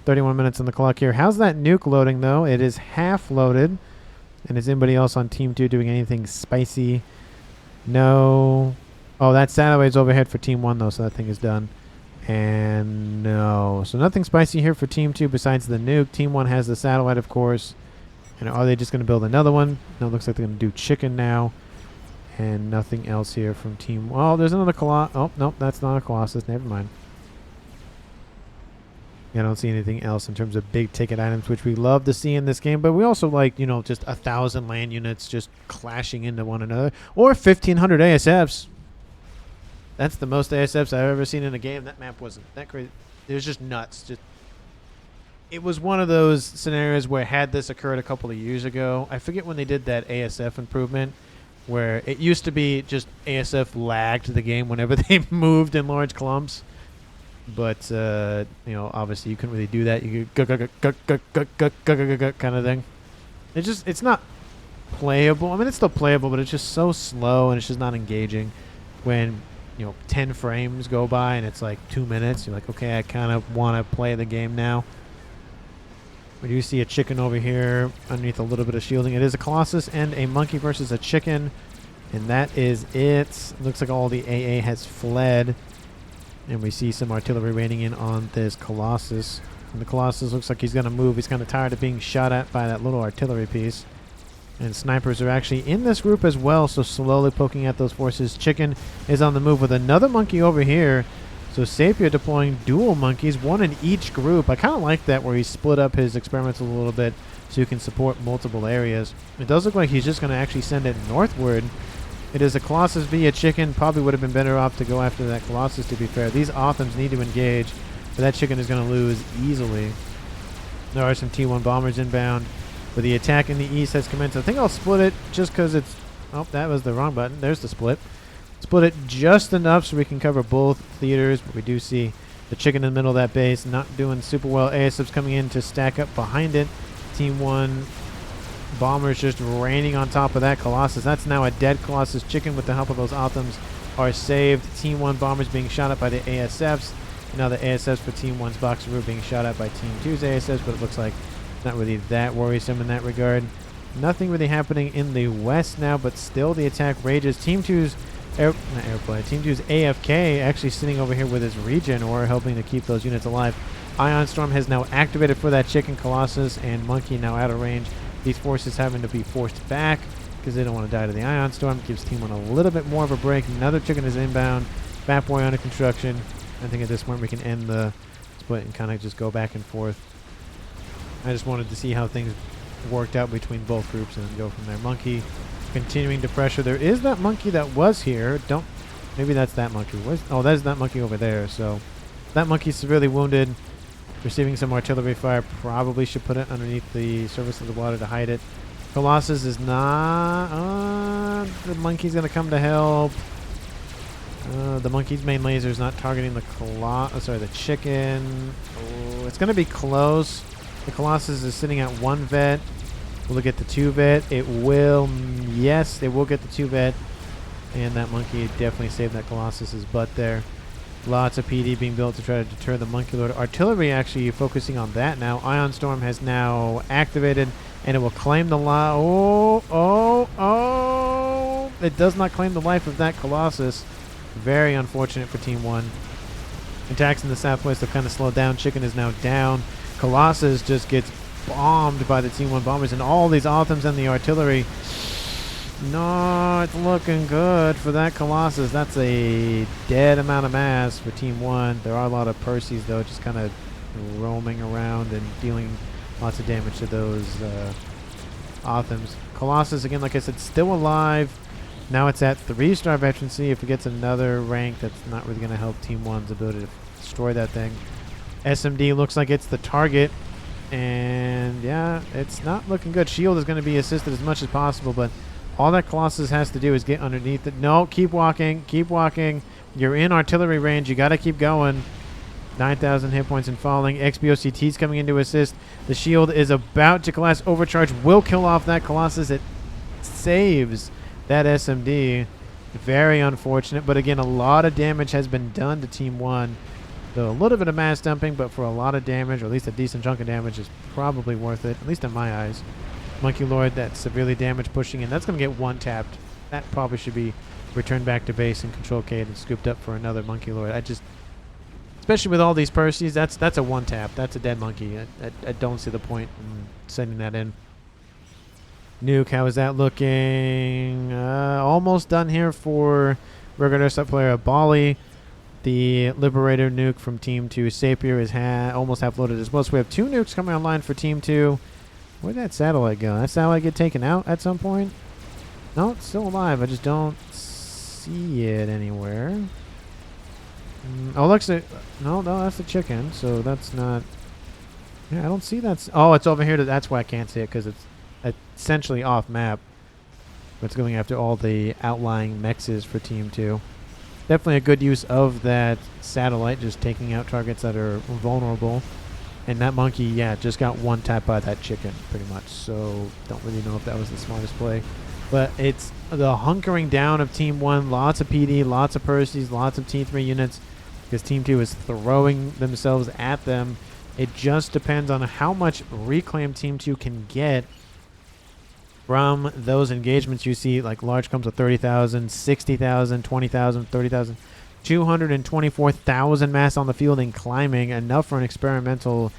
31 minutes on the clock here. How's that nuke loading, though? It is half loaded. And is anybody else on Team 2 doing anything spicy? No. Oh, that satellite's overhead for Team 1, though, so that thing is done. And no. So nothing spicy here for Team 2 besides the nuke. Team 1 has the satellite, of course. And are they just going to build another one? No, it looks like they're going to do chicken now. And nothing else here from team. Well, there's another Colossus. Oh, nope, that's not a Colossus. Never mind. Yeah, I don't see anything else in terms of big ticket items, which we love to see in this game. But we also like, you know, just 1,000 land units just clashing into one another. Or 1,500 ASFs. That's the most ASFs I've ever seen in a game. That map wasn't that crazy. It was just nuts. It was one of those scenarios where had this occurred a couple of years ago, I forget when they did that ASF improvement, where it used to be just ASF lagged the game whenever they moved in large clumps. But, you know, obviously you couldn't really do that. You could kind of thing. It's not playable. I mean, it's still playable, but it's just so slow and it's just not engaging. When, you know, 10 frames go by and it's like 2 minutes, you're like, okay, I kind of want to play the game now. We do see a chicken over here underneath a little bit of shielding. It is a Colossus and a monkey versus a chicken. And that is it. Looks like all the AA has fled. And we see some artillery raining in on this Colossus. And the Colossus looks like he's going to move. He's kind of tired of being shot at by that little artillery piece. And snipers are actually in this group as well, so slowly poking at those forces. Chicken is on the move with another monkey over here. So Sapir deploying dual monkeys, one in each group. I kind of like that where he split up his experiments a little bit so you can support multiple areas. It does look like he's just going to actually send it northward. It is a Colossus via chicken. Probably would have been better off to go after that Colossus, to be fair. These Othams need to engage, but that chicken is going to lose easily. There are some T1 bombers inbound, but the attack in the east has commenced. I think I'll split it just because it's... Oh, that was the wrong button. There's the split. Split it just enough so we can cover both theaters, but we do see the chicken in the middle of that base not doing super well. ASF's coming in to stack up behind it. Team 1 bombers just raining on top of that Colossus. That's now a dead Colossus. Chicken, with the help of those Othams, are saved. Team 1 bombers being shot at by the ASFs. Now the ASFs for Team 1's Boxeroo being shot at by Team 2's ASFs, but it looks like it's not really that worrisome in that regard. Nothing really happening in the west now, but still the attack rages. Team 2's Team 2's AFK actually sitting over here with his regen or helping to keep those units alive. Ion Storm has now activated for that chicken Colossus, and Monkey now out of range. These forces having to be forced back because they don't want to die to the Ion Storm. Gives Team 1 a little bit more of a break. Another chicken is inbound. Fat Boy under construction. I think at this point we can end the split and kind of just go back and forth. I just wanted to see how things worked out between both groups and then go from there. Monkey continuing to pressure. There is that monkey that was here. Maybe that's that monkey. Oh, that is that monkey over there. So that monkey's severely wounded, receiving some artillery fire. Probably should put it underneath the surface of the water to hide it. Colossus is not... the monkey's going to come to help. The monkey's main laser is not targeting the the chicken. Oh, it's going to be close. The Colossus is sitting at 1 vet. Will it get the 2 vet? It will. Yes, it will get the 2 vet. And that monkey definitely saved that Colossus's butt there. Lots of PD being built to try to deter the Monkey Lord. Artillery actually focusing on that now. Ion Storm has now activated, and it will claim the life. Oh! It does not claim the life of that Colossus. Very unfortunate for Team 1. Attacks in the southwest have kind of slowed down. Chicken is now down. Colossus just gets bombed by the Team 1 bombers, and all these Othams and the artillery. Not looking good for that Colossus. That's a dead amount of mass for Team 1. There are a lot of Perseus, though, just kind of roaming around and dealing lots of damage to those Othams. Colossus, again, like I said, still alive. Now it's at 3-star veterancy. If it gets another rank, that's not really going to help Team 1's ability to destroy that thing. SMD looks like it's the target. And, yeah, it's not looking good. Shield is going to be assisted as much as possible, but all that Colossus has to do is get underneath it. No, keep walking. Keep walking. You're in artillery range. You got to keep going. 9,000 hit points and falling. XBOCT's coming in to assist. The shield is about to collapse. Overcharge will kill off that Colossus. It saves that SMD. Very unfortunate. But again, a lot of damage has been done to Team 1. So a little bit of mass dumping, but for a lot of damage, or at least a decent chunk of damage, is probably worth it, at least in my eyes. Monkey Lord, that's severely damaged, pushing in. That's going to get 1-tapped. That probably should be returned back to base and control K and scooped up for another Monkey Lord. Especially with all these Perseus, that's a 1-tap. That's a dead monkey. I don't see the point in sending that in. Nuke, how is that looking? Almost done here for regular sub player Bali. The Liberator nuke from Team 2 Sapir is almost half loaded as well. So we have 2 nukes coming online for Team 2. Where'd that satellite go? That satellite get taken out at some point? No, it's still alive. I just don't see it anywhere. Oh, looks like... No, that's the chicken. So that's not... Yeah, I don't see that. Oh, it's over here. That's why I can't see it, because it's essentially off map. But it's going after all the outlying mexes for Team 2. Definitely a good use of that satellite, just taking out targets that are vulnerable. And that monkey, yeah, just got one tap by that chicken, pretty much. So, don't really know if that was the smartest play. But it's the hunkering down of Team 1. Lots of PD, lots of Percy's, lots of Team 3 units. Because Team 2 is throwing themselves at them. It just depends on how much reclaim Team 2 can get from those engagements. You see like large comes with 30,000, 60,000, 20,000, 30,000, 224,000 mass on the field and climbing, enough for an experimental,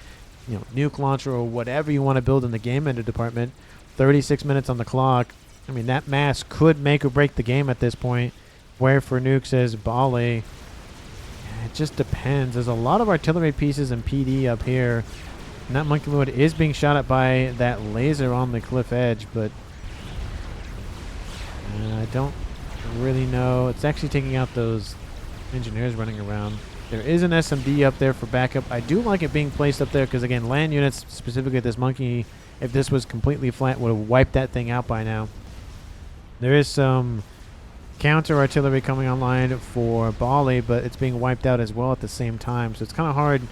nuke launcher or whatever you want to build in the game ender department. 36 minutes on the clock. I mean, that mass could make or break the game at this point. Where for Nukes is Bali, it just depends. There's a lot of artillery pieces and PD up here. And that monkey lord is being shot at by that laser on the cliff edge, but I don't really know. It's actually taking out those engineers running around. There is an SMD up there for backup. I do like it being placed up there because, again, land units, specifically this monkey, if this was completely flat, would have wiped that thing out by now. There is some counter artillery coming online for Bali, but it's being wiped out as well at the same time. So it's kind of hard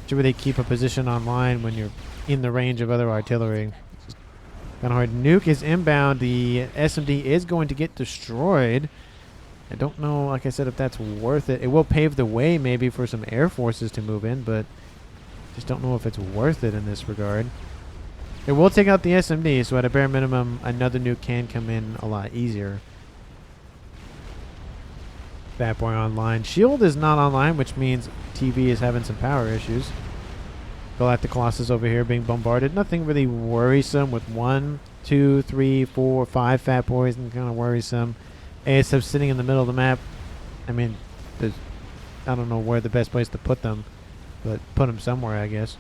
to really keep a position online when you're in the range of other artillery. Kind of hard. Nuke is inbound. The SMD is going to get destroyed. I don't know, like I said, if that's worth it. It will pave the way maybe for some air forces to move in, but just don't know if it's worth it in this regard. It will take out the SMD, so at a bare minimum, another nuke can come in a lot easier. Fat Boy online. Shield is not online, which means TV is having some power issues. Galactic Colossus over here being bombarded. Nothing really worrisome with 1, 2, 3, 4, 5 Fat Boys, and kind of worrisome. ASF sitting in the middle of the map. I mean, I don't know where the best place to put them, but put them somewhere, I guess.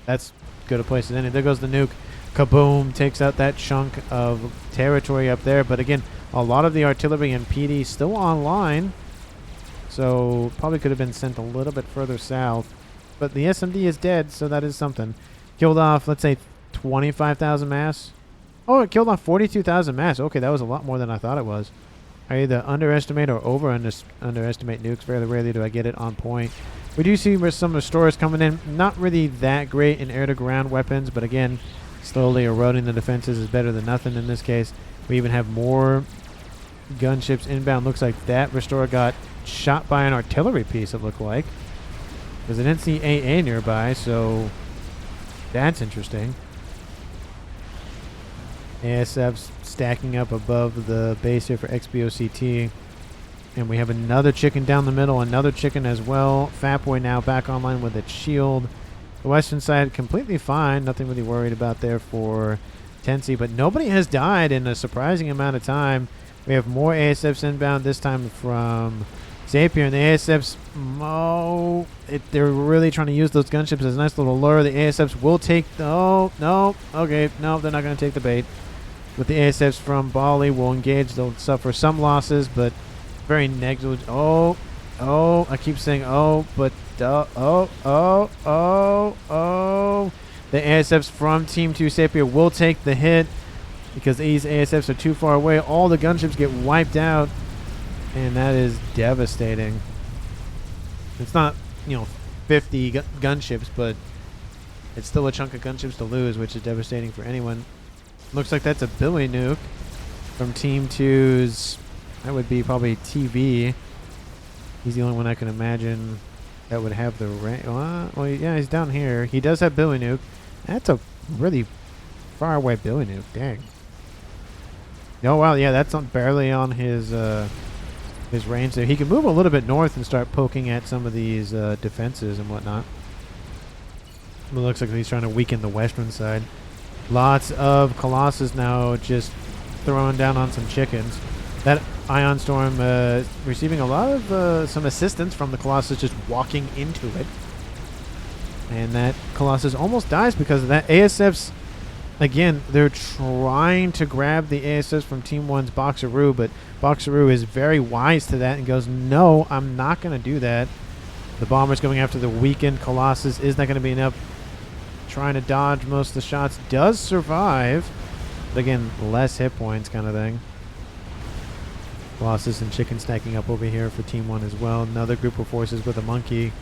That's good a place as any. There goes the nuke. Kaboom! Takes out that chunk of territory up there. But again, a lot of the artillery and PD still online. So probably could have been sent a little bit further south. But the SMD is dead, so that is something. Killed off, let's say, 25,000 mass. Oh, it killed off 42,000 mass. Okay, that was a lot more than I thought it was. I either underestimate or underestimate nukes. Very rarely do I get it on point. We do see some restorers coming in. Not really that great in air-to-ground weapons, but again, slowly eroding the defenses is better than nothing in this case. We even have more gunships inbound. Looks like that restorer got shot by an artillery piece, it looked like. Because I didn't see AA nearby, so that's interesting. ASF's stacking up above the base here for XBOCT. And we have another chicken down the middle, another chicken as well. Fat Boy now back online with its shield. The western side completely fine. Nothing really worried about there for Tensi. But nobody has died in a surprising amount of time. We have more ASFs inbound, this time from Zapier. And the ASFs, they're really trying to use those gunships as a nice little lure. The ASFs will take... no, they're not going to take the bait. With the ASFs from Bali will engage. They'll suffer some losses, but very negligent. I keep saying but the ASFs from Team 2 Sapir will take the hit because these ASFs are too far away. All the gunships get wiped out, and that is devastating. It's not, 50 gunships, but it's still a chunk of gunships to lose, which is devastating for anyone. Looks like that's a Billy nuke from Team 2's. That would be probably TV. He's the only one I can imagine that would have the range. Well, yeah, he's down here. He does have Billy nuke. That's a really far away Billy nuke. Dang. Oh, wow. Yeah, that's barely on his range there. He can move a little bit north and start poking at some of these defenses and whatnot. It looks like he's trying to weaken the western side. Lots of Colossus now just throwing down on some chickens. That Ion Storm receiving a lot of some assistance from the Colossus just walking into it. And that Colossus almost dies because of that. ASF's, again, they're trying to grab the ASFs from Team 1's Boxeroo, but Boxeroo is very wise to that and goes, no, I'm not going to do that. The Bomber's going after the weakened Colossus. Is that going to be enough? Trying to dodge most of the shots. Does survive. But again, less hit points kind of thing. Colossus and chicken stacking up over here for Team 1 as well. Another group of forces with a monkey.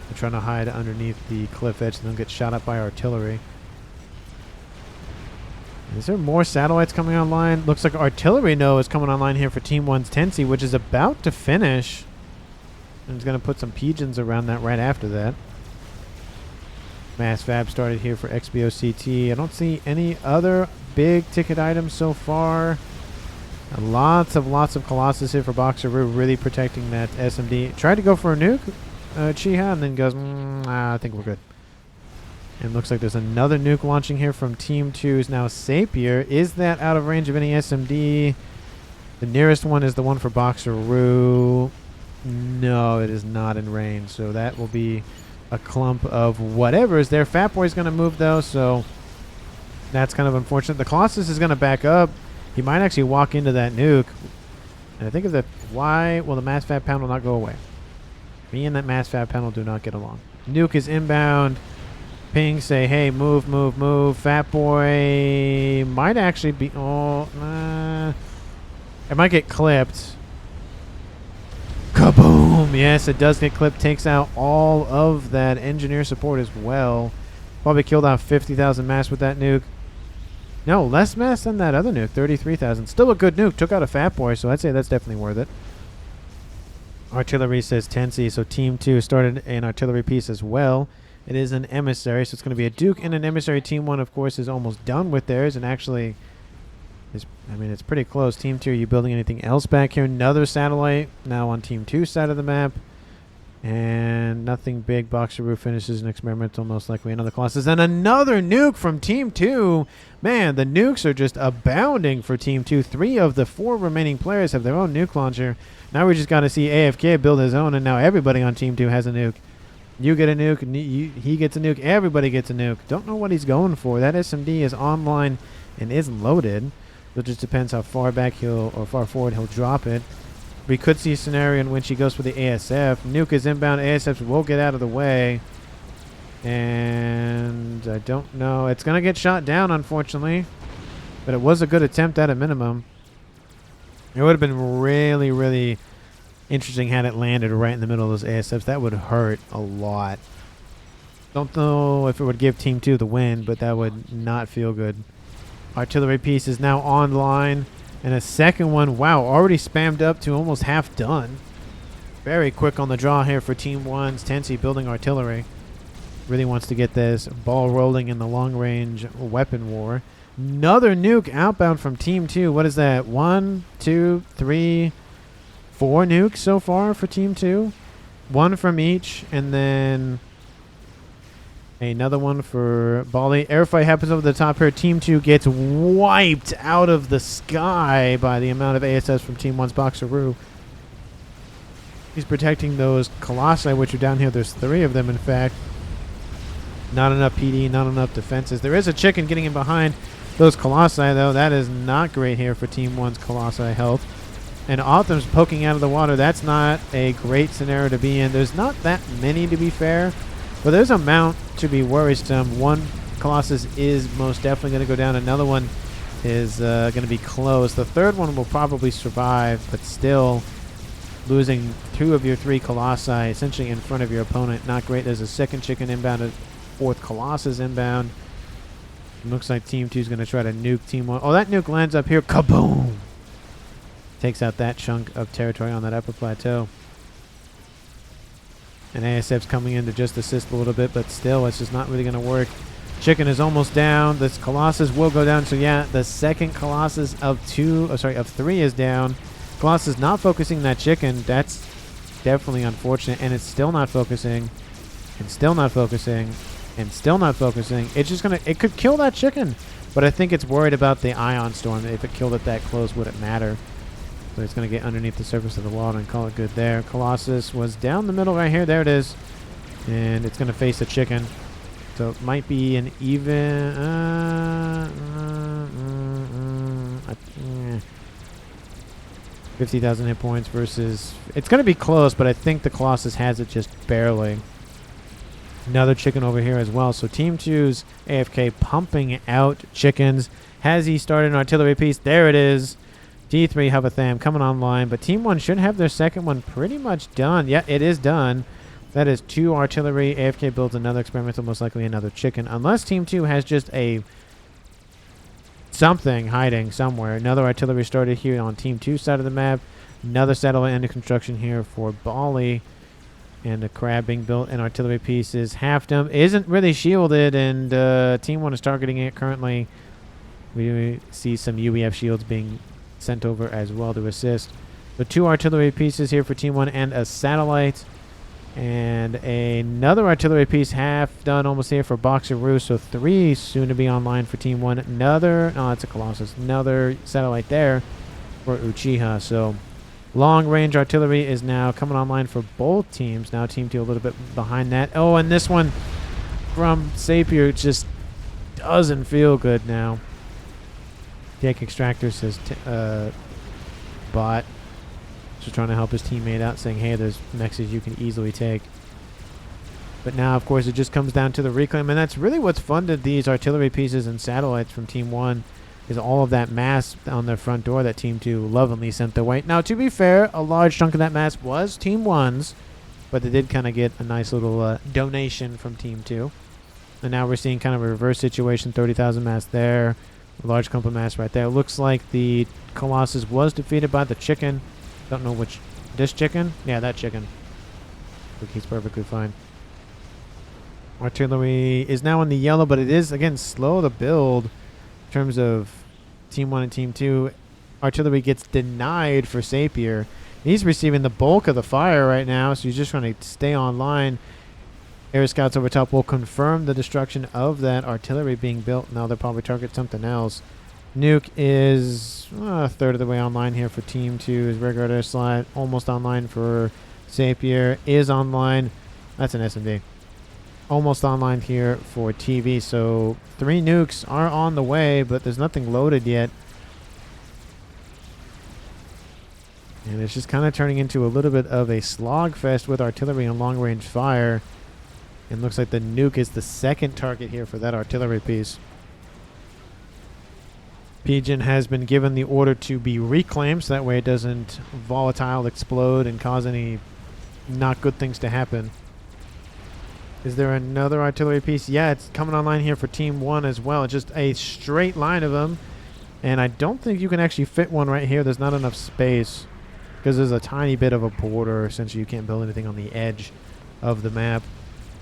They're trying to hide underneath the cliff edge and they'll get shot up by artillery. Is there more satellites coming online? Looks like artillery is coming online here for Team 1's Tensi, which is about to finish. And it's going to put some pigeons around that right after that. Mass Fab started here for XBOCT. I don't see any other big ticket items so far. Lots of Colossus here for Boxeroo, really protecting that SMD. Tried to go for a nuke, Chiha, and then goes, I think we're good. And looks like there's another nuke launching here from Team 2's now Sapir. Is that out of range of any SMD? The nearest one is the one for Boxeroo. No, it is not in range. So that will be a clump of whatever is there. Fat Boy's going to move, though, so that's kind of unfortunate. The Colossus is going to back up. He might actually walk into that nuke. And I think of the why will the Mass Fab Panel not go away? Me and that Mass Fab Panel do not get along. Nuke is inbound. Ping say, hey, move, move, move. Fat Boy might actually be... it might get clipped. Kaboom! Yes, it does get clipped. Takes out all of that engineer support as well. Probably killed out 50,000 mass with that nuke. No, less mass than that other nuke. 33,000. Still a good nuke. Took out a Fat Boy, so I'd say that's definitely worth it. Artillery says Tensi, so Team 2 started an artillery piece as well. It is an emissary, so it's going to be a Duke and an emissary. Team 1, of course, is almost done with theirs, and actually, it's pretty close. Team 2, are you building anything else back here? Another satellite now on Team 2's side of the map. And nothing big. Boxeroo finishes an experimental, most likely another Colossus. And another nuke from Team 2. Man, the nukes are just abounding for Team 2. 3 of the 4 remaining players have their own nuke launcher. Now we just got to see AFK build his own, and now everybody on Team 2 has a nuke. You get a nuke, he gets a nuke, everybody gets a nuke. Don't know what he's going for. That SMD is online and is loaded. It just depends how far back or far forward he'll drop it. We could see a scenario in which he goes for the ASF. Nuke is inbound. ASFs will get out of the way. And I don't know. It's going to get shot down, unfortunately. But it was a good attempt at a minimum. It would have been really, really interesting had it landed right in the middle of those ASFs. That would hurt a lot. Don't know if it would give Team 2 the win, but that would not feel good. Artillery piece is now online. And a second one, wow, already spammed up to almost half done. Very quick on the draw here for Team 1's Tensi building artillery. Really wants to get this ball rolling in the long-range weapon war. Another nuke outbound from Team 2. What is that? 1, 2, 3, 4 nukes so far for Team 2. 1 from each, and then another one for Bali. Airfight happens over the top here. Team 2 gets wiped out of the sky by the amount of ASS from Team 1's Boxeroo. He's protecting those Colossi, which are down here. There's 3 of them, in fact. Not enough PD, not enough defenses. There is a chicken getting in behind those Colossi, though. That is not great here for Team 1's Colossi health. And Autumn's poking out of the water. That's not a great scenario to be in. There's not that many, to be fair. But there's a amount to be worrisome. One Colossus is most definitely going to go down. Another one is going to be close. The third one will probably survive, but still losing 2 of your 3 Colossi essentially in front of your opponent. Not great. There's a second chicken inbound. A 4th Colossus inbound. It looks like Team 2 is going to try to nuke Team 1. Oh, that nuke lands up here. Kaboom! Takes out that chunk of territory on that upper plateau. And ASF's coming in to just assist a little bit, but still, it's just not really going to work. Chicken is almost down. This Colossus will go down. So, yeah, the second Colossus of 3 is down. Colossus not focusing that chicken. That's definitely unfortunate. And it's still not focusing. And still not focusing. And still not focusing. It's just going to... It could kill that chicken. But I think it's worried about the ion storm. If it killed it that close, would it matter? So it's going to get underneath the surface of the water and call it good there. Colossus was down the middle right here. There it is. And it's going to face the chicken. So it might be an even... 50,000 hit points versus... It's going to be close, but I think the Colossus has it just barely. Another chicken over here as well. So Team 2's AFK pumping out chickens. Has he started an artillery piece? There it is. D3 Hovatham coming online. But Team 1 should have their second one pretty much done. Yeah, it is done. That is 2 artillery. AFK builds another experimental, most likely another chicken. Unless Team 2 has just a... something hiding somewhere. Another artillery started here on Team 2 side of the map. Another satellite under construction here for Bali. And a crab being built, and artillery pieces. Half Dome isn't really shielded, and Team 1 is targeting it currently. We see some UEF shields being sent over as well to assist. So 2 artillery pieces here for Team 1 and a satellite. And another artillery piece half done almost here for Boxeroo. So 3 soon to be online for Team 1. Another, oh, that's a Colossus. Another satellite there for Uchiha. So long range artillery is now coming online for both teams. Now Team 2 a little bit behind that. Oh, and this one from Sapir just doesn't feel good now. Take Extractor says bot. Just trying to help his teammate out, saying, hey, there's mexes you can easily take. But now, of course, it just comes down to the reclaim, and that's really what's funded these artillery pieces and satellites from Team 1, is all of that mass on their front door that Team 2 lovingly sent their way. Now, to be fair, a large chunk of that mass was Team 1's, but they did kind of get a nice little donation from Team 2. And now we're seeing kind of a reverse situation, 30,000 mass there, a large clump of mass right there. It looks like the Colossus was defeated by the chicken. Don't know which. This chicken? Yeah, that chicken. Look, he's perfectly fine. Artillery is now in the yellow, but it is, again, slow to build in terms of Team 1 and Team 2. Artillery gets denied for Sapir. He's receiving the bulk of the fire right now, so he's just trying to stay online. Air Scouts over top will confirm the destruction of that artillery being built. Now they'll probably target something else. Nuke is a third of the way online here for Team 2. His regular air slide almost online for Sapir. Is online. That's an SMD. Almost online here for TV. So 3 nukes are on the way, but there's nothing loaded yet. And it's just kind of turning into a little bit of a slogfest with artillery and long-range fire. And looks like the nuke is the second target here for that artillery piece. Pigeon has been given the order to be reclaimed, so that way it doesn't volatile explode and cause any not good things to happen. Is there another artillery piece? Yeah, it's coming online here for Team 1 as well. It's just a straight line of them. And I don't think you can actually fit one right here. There's not enough space because there's a tiny bit of a border. Essentially, you can't build anything on the edge of the map.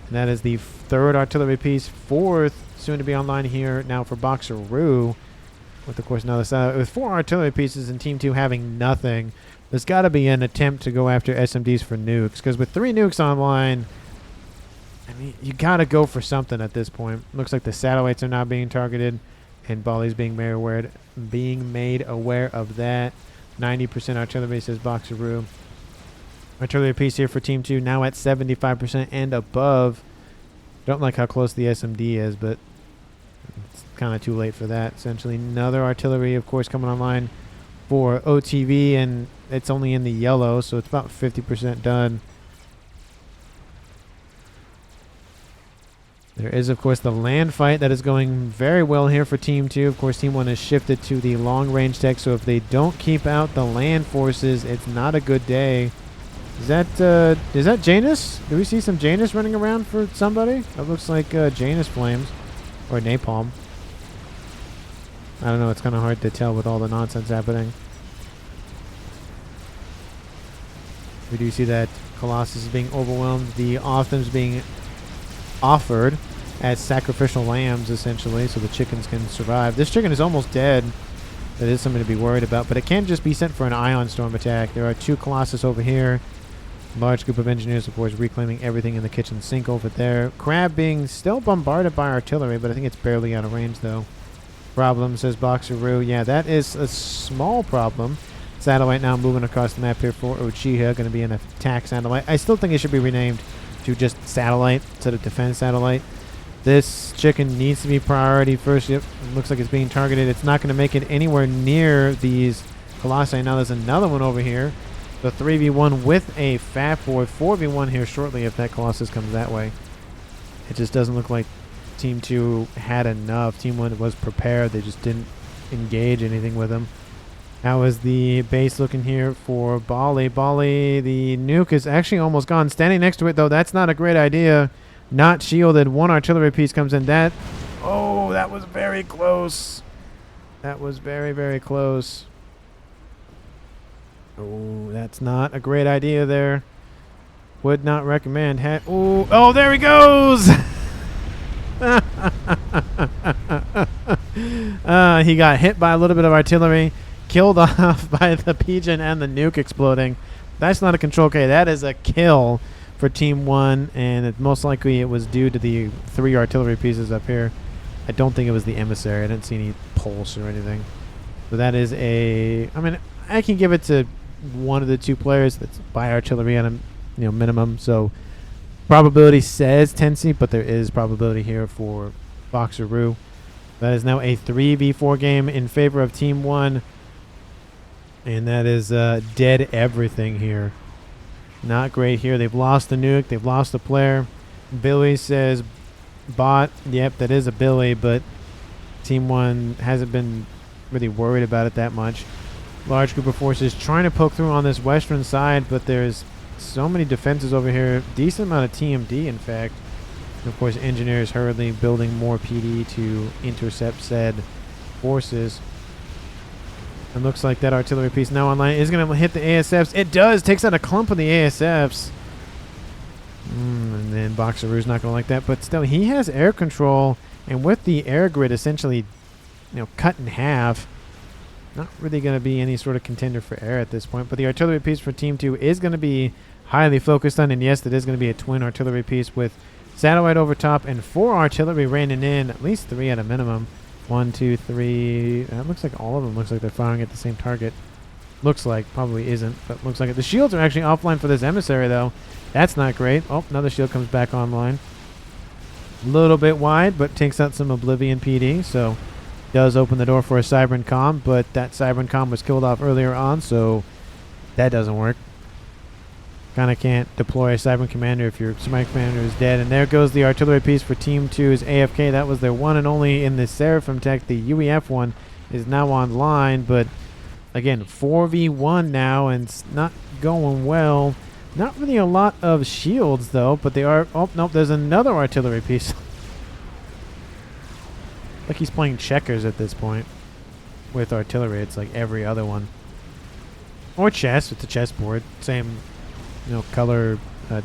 And that is the 3rd artillery piece. 4th, soon to be online here now for Boxeroo. With, of course, another side. With 4 artillery pieces and Team 2 having nothing, there's got to be an attempt to go after SMDs for nukes. Because with 3 nukes online, I mean, you got to go for something at this point. Looks like the satellites are now being targeted, and Bali's being made aware of that. 90% artillery, says Boxeroo. Artillery piece here for Team 2, now at 75% and above. Don't like how close the SMD is, but it's kind of too late for that. Essentially, another artillery, of course, coming online for OTV, and it's only in the yellow, so it's about 50% done. There is, of course, the land fight that is going very well here for Team 2. Of course, Team 1 has shifted to the long-range tech, so if they don't keep out the land forces, it's not a good day. Is that Janus? Do we see some Janus running around for somebody? That looks like Janus flames. Or napalm. I don't know, it's kind of hard to tell with all the nonsense happening. We do see that Colossus is being overwhelmed. The Othams being offered as sacrificial lambs, essentially, so the chickens can survive. This chicken is almost dead. That is something to be worried about, but it can't just be sent for an ion storm attack. There are 2 Colossus over here. Large group of engineers, of course, reclaiming everything in the kitchen sink over there. Crab being still bombarded by artillery, but I think it's barely out of range, though. Problem, says Boxeroo. Yeah, that is a small problem. Satellite now moving across the map here for Uchiha. Going to be an attack satellite. I still think it should be renamed to just satellite instead of defense satellite. This chicken needs to be priority first. Yep, it looks like it's being targeted. It's not going to make it anywhere near these Colossi. Now there's another one over here. The 3v1 with a FAF board. 4v1 here shortly if that Colossus comes that way. It just doesn't look like Team 2 had enough. Team 1 was prepared. They just didn't engage anything with them. How is the base looking here for Bali? Bali, the nuke is actually almost gone. Standing next to it, though, that's not a great idea. Not shielded. One artillery piece comes in. Oh, that was very close. That was very, very close. Oh, that's not a great idea there. Would not recommend. Oh, there he goes. He got hit by a little bit of artillery. Killed off by the pigeon and the nuke exploding. That's not a control K. That is a kill for Team 1, and most likely it was due to the 3 artillery pieces up here. I don't think it was the emissary. I didn't see any pulse or anything. So that is I mean, I can give it to one of the 2 players that's by artillery at a minimum. So probability says Tensi, but there is probability here for Boxeroo. That is now a 3v4 game in favor of Team 1. And that is dead everything here. Not great here. They've lost the nuke. They've lost the player. Billy says bot. Yep, that is a Billy, but Team 1 hasn't been really worried about it that much. Large group of forces trying to poke through on this western side, but there's so many defenses over here. Decent amount of TMD, in fact. And of course, engineers hurriedly building more PD to intercept said forces. It looks like that artillery piece now online is going to hit the ASFs. It does. Takes out a clump of the ASFs. And then Boxeroo's not going to like that. But still, he has air control. And with the air grid essentially cut in half, not really going to be any sort of contender for air at this point. But the artillery piece for Team 2 is going to be highly focused on. And yes, it is going to be a twin artillery piece with satellite over top and 4 artillery raining in. At least 3 at a minimum. 1, 2, 3. It looks like all of them looks like they're firing at the same target. Looks like. Probably isn't, but looks like it. The shields are actually offline for this emissary, though. That's not great. Oh, another shield comes back online. A little bit wide, but takes out some Oblivion PD, so does open the door for a Cybern Comm, but that Cybern Comm was killed off earlier on, so that doesn't work. Kind of can't deploy a Cybern Commander if your Smite Commander is dead. And there goes the artillery piece for Team 2's AFK. That was their one and only in the Seraphim tech. The UEF one is now online, but again, 4v1 now, and it's not going well. Not really a lot of shields, though, but they are... Oh, nope, there's another artillery piece. Like he's playing checkers at this point with artillery. It's like every other one. Or chess. It's a chessboard. Same... color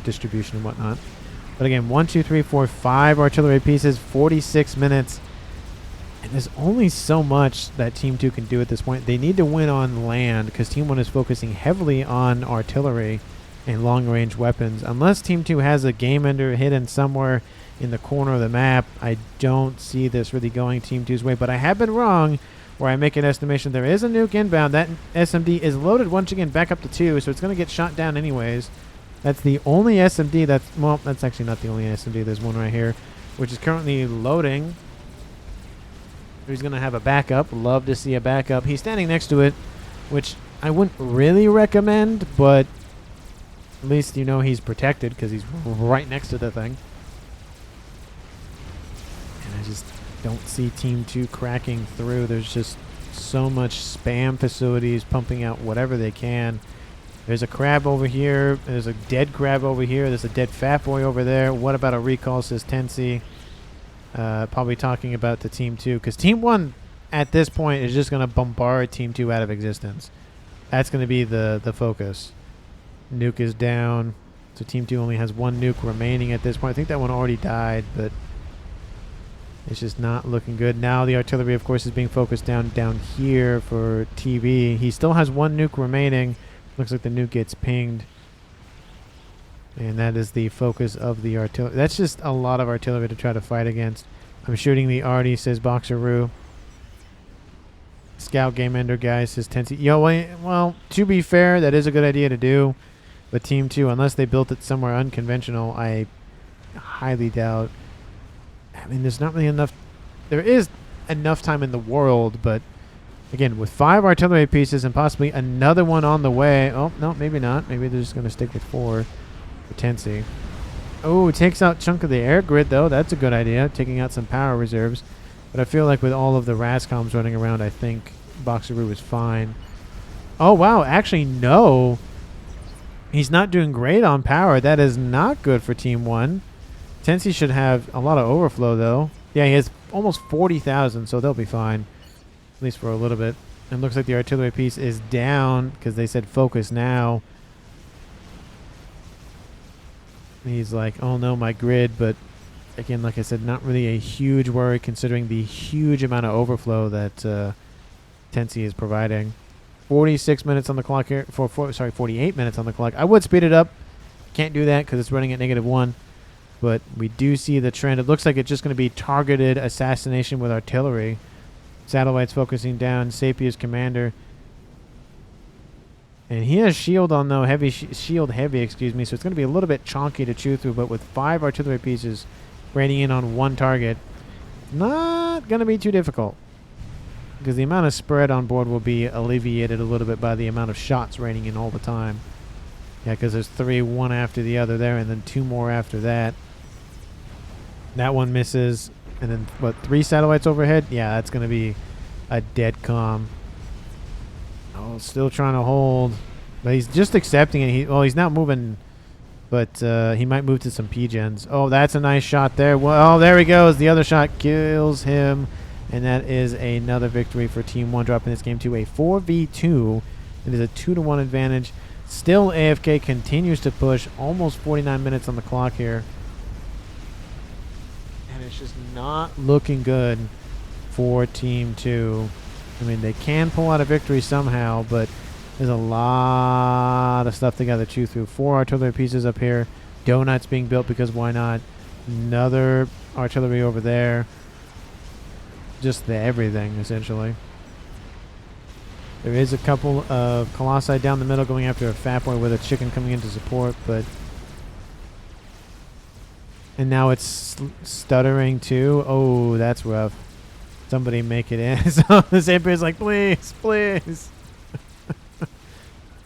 distribution and whatnot. But again, 1, 2, 3, 4, 5 artillery pieces, 46 minutes. And there's only so much that Team 2 can do at this point. They need to win on land because Team 1 is focusing heavily on artillery and long-range weapons. Unless Team 2 has a game ender hidden somewhere in the corner of the map, I don't see this really going Team 2's way. But I have been wrong where I make an estimation. There is a nuke inbound. That SMD is loaded once again back up to 2, so it's going to get shot down anyways. That's the only SMD that's actually not the only SMD. There's one right here, which is currently loading. He's going to have a backup. Love to see a backup. He's standing next to it, which I wouldn't really recommend, but at least he's protected because he's right next to the thing. And I just don't see Team 2 cracking through. There's just so much spam facilities pumping out whatever they can. There's a crab over here. There's a dead crab over here. There's a dead fat boy over there. What about a recall, says Tensi. Probably talking about the Team 2. Because Team 1, at this point, is just going to bombard Team 2 out of existence. That's going to be the focus. Nuke is down. So Team 2 only has 1 nuke remaining at this point. I think that one already died, but it's just not looking good. Now the artillery, of course, is being focused down here for TV. He still has 1 nuke remaining. Looks like the nuke gets pinged. And that is the focus of the artillery. That's just a lot of artillery to try to fight against. I'm shooting the Artie, says Boxeroo. Scout game ender guy says Tensi. Yo, well, to be fair, that is a good idea to do. But Team 2, unless they built it somewhere unconventional, I highly doubt. I mean, there's not really enough. There is enough time in the world, but again, with 5 artillery pieces and possibly another one on the way. Oh, no, maybe not. Maybe they're just going to stick with 4 for Tensi. Oh, it takes out chunk of the air grid, though. That's a good idea, taking out some power reserves. But I feel like with all of the Rascoms running around, I think Boxeroo is fine. Oh, wow. Actually, no. He's not doing great on power. That is not good for Team 1. Tensi should have a lot of overflow, though. Yeah, he has almost 40,000, so they'll be fine. At least for a little bit. And looks like the artillery piece is down because they said focus now. He's like, oh no, my grid. But again, like I said, not really a huge worry considering the huge amount of overflow that Tensi is providing. 46 minutes on the clock here. 48 minutes on the clock. I would speed it up. Can't do that because it's running at -1. But we do see the trend. It looks like it's just going to be targeted assassination with artillery. Satellites focusing down. Sapia's commander. And he has shield on, though. Shield heavy, excuse me. So it's going to be a little bit chonky to chew through. But with 5 artillery pieces raining in on 1 target, not going to be too difficult. Because the amount of spread on board will be alleviated a little bit by the amount of shots raining in all the time. Yeah, because there's 3, one after the other there, and then 2 more after that. That one misses. And then, what, 3 satellites overhead? Yeah, that's going to be a dead calm. Oh, still trying to hold. But he's just accepting it. He's not moving, but he might move to some P-gens. Oh, that's a nice shot there. Well, oh, there he goes. The other shot kills him. And that is another victory for Team 1, dropping this game to a 4v2. It is a 2-1 advantage. Still, AFK continues to push. Almost 49 minutes on the clock here. And it's just not looking good for Team 2. I mean, they can pull out a victory somehow, but there's a lot of stuff they got to chew through. 4 artillery pieces up here. Donuts being built because why not? Another artillery over there. Just everything, essentially. There is a couple of Colossi down the middle going after a FAF boy with a chicken coming in to support, but... And now it's stuttering too. Oh, that's rough. Somebody make it in. So the Sapier's like, please, please.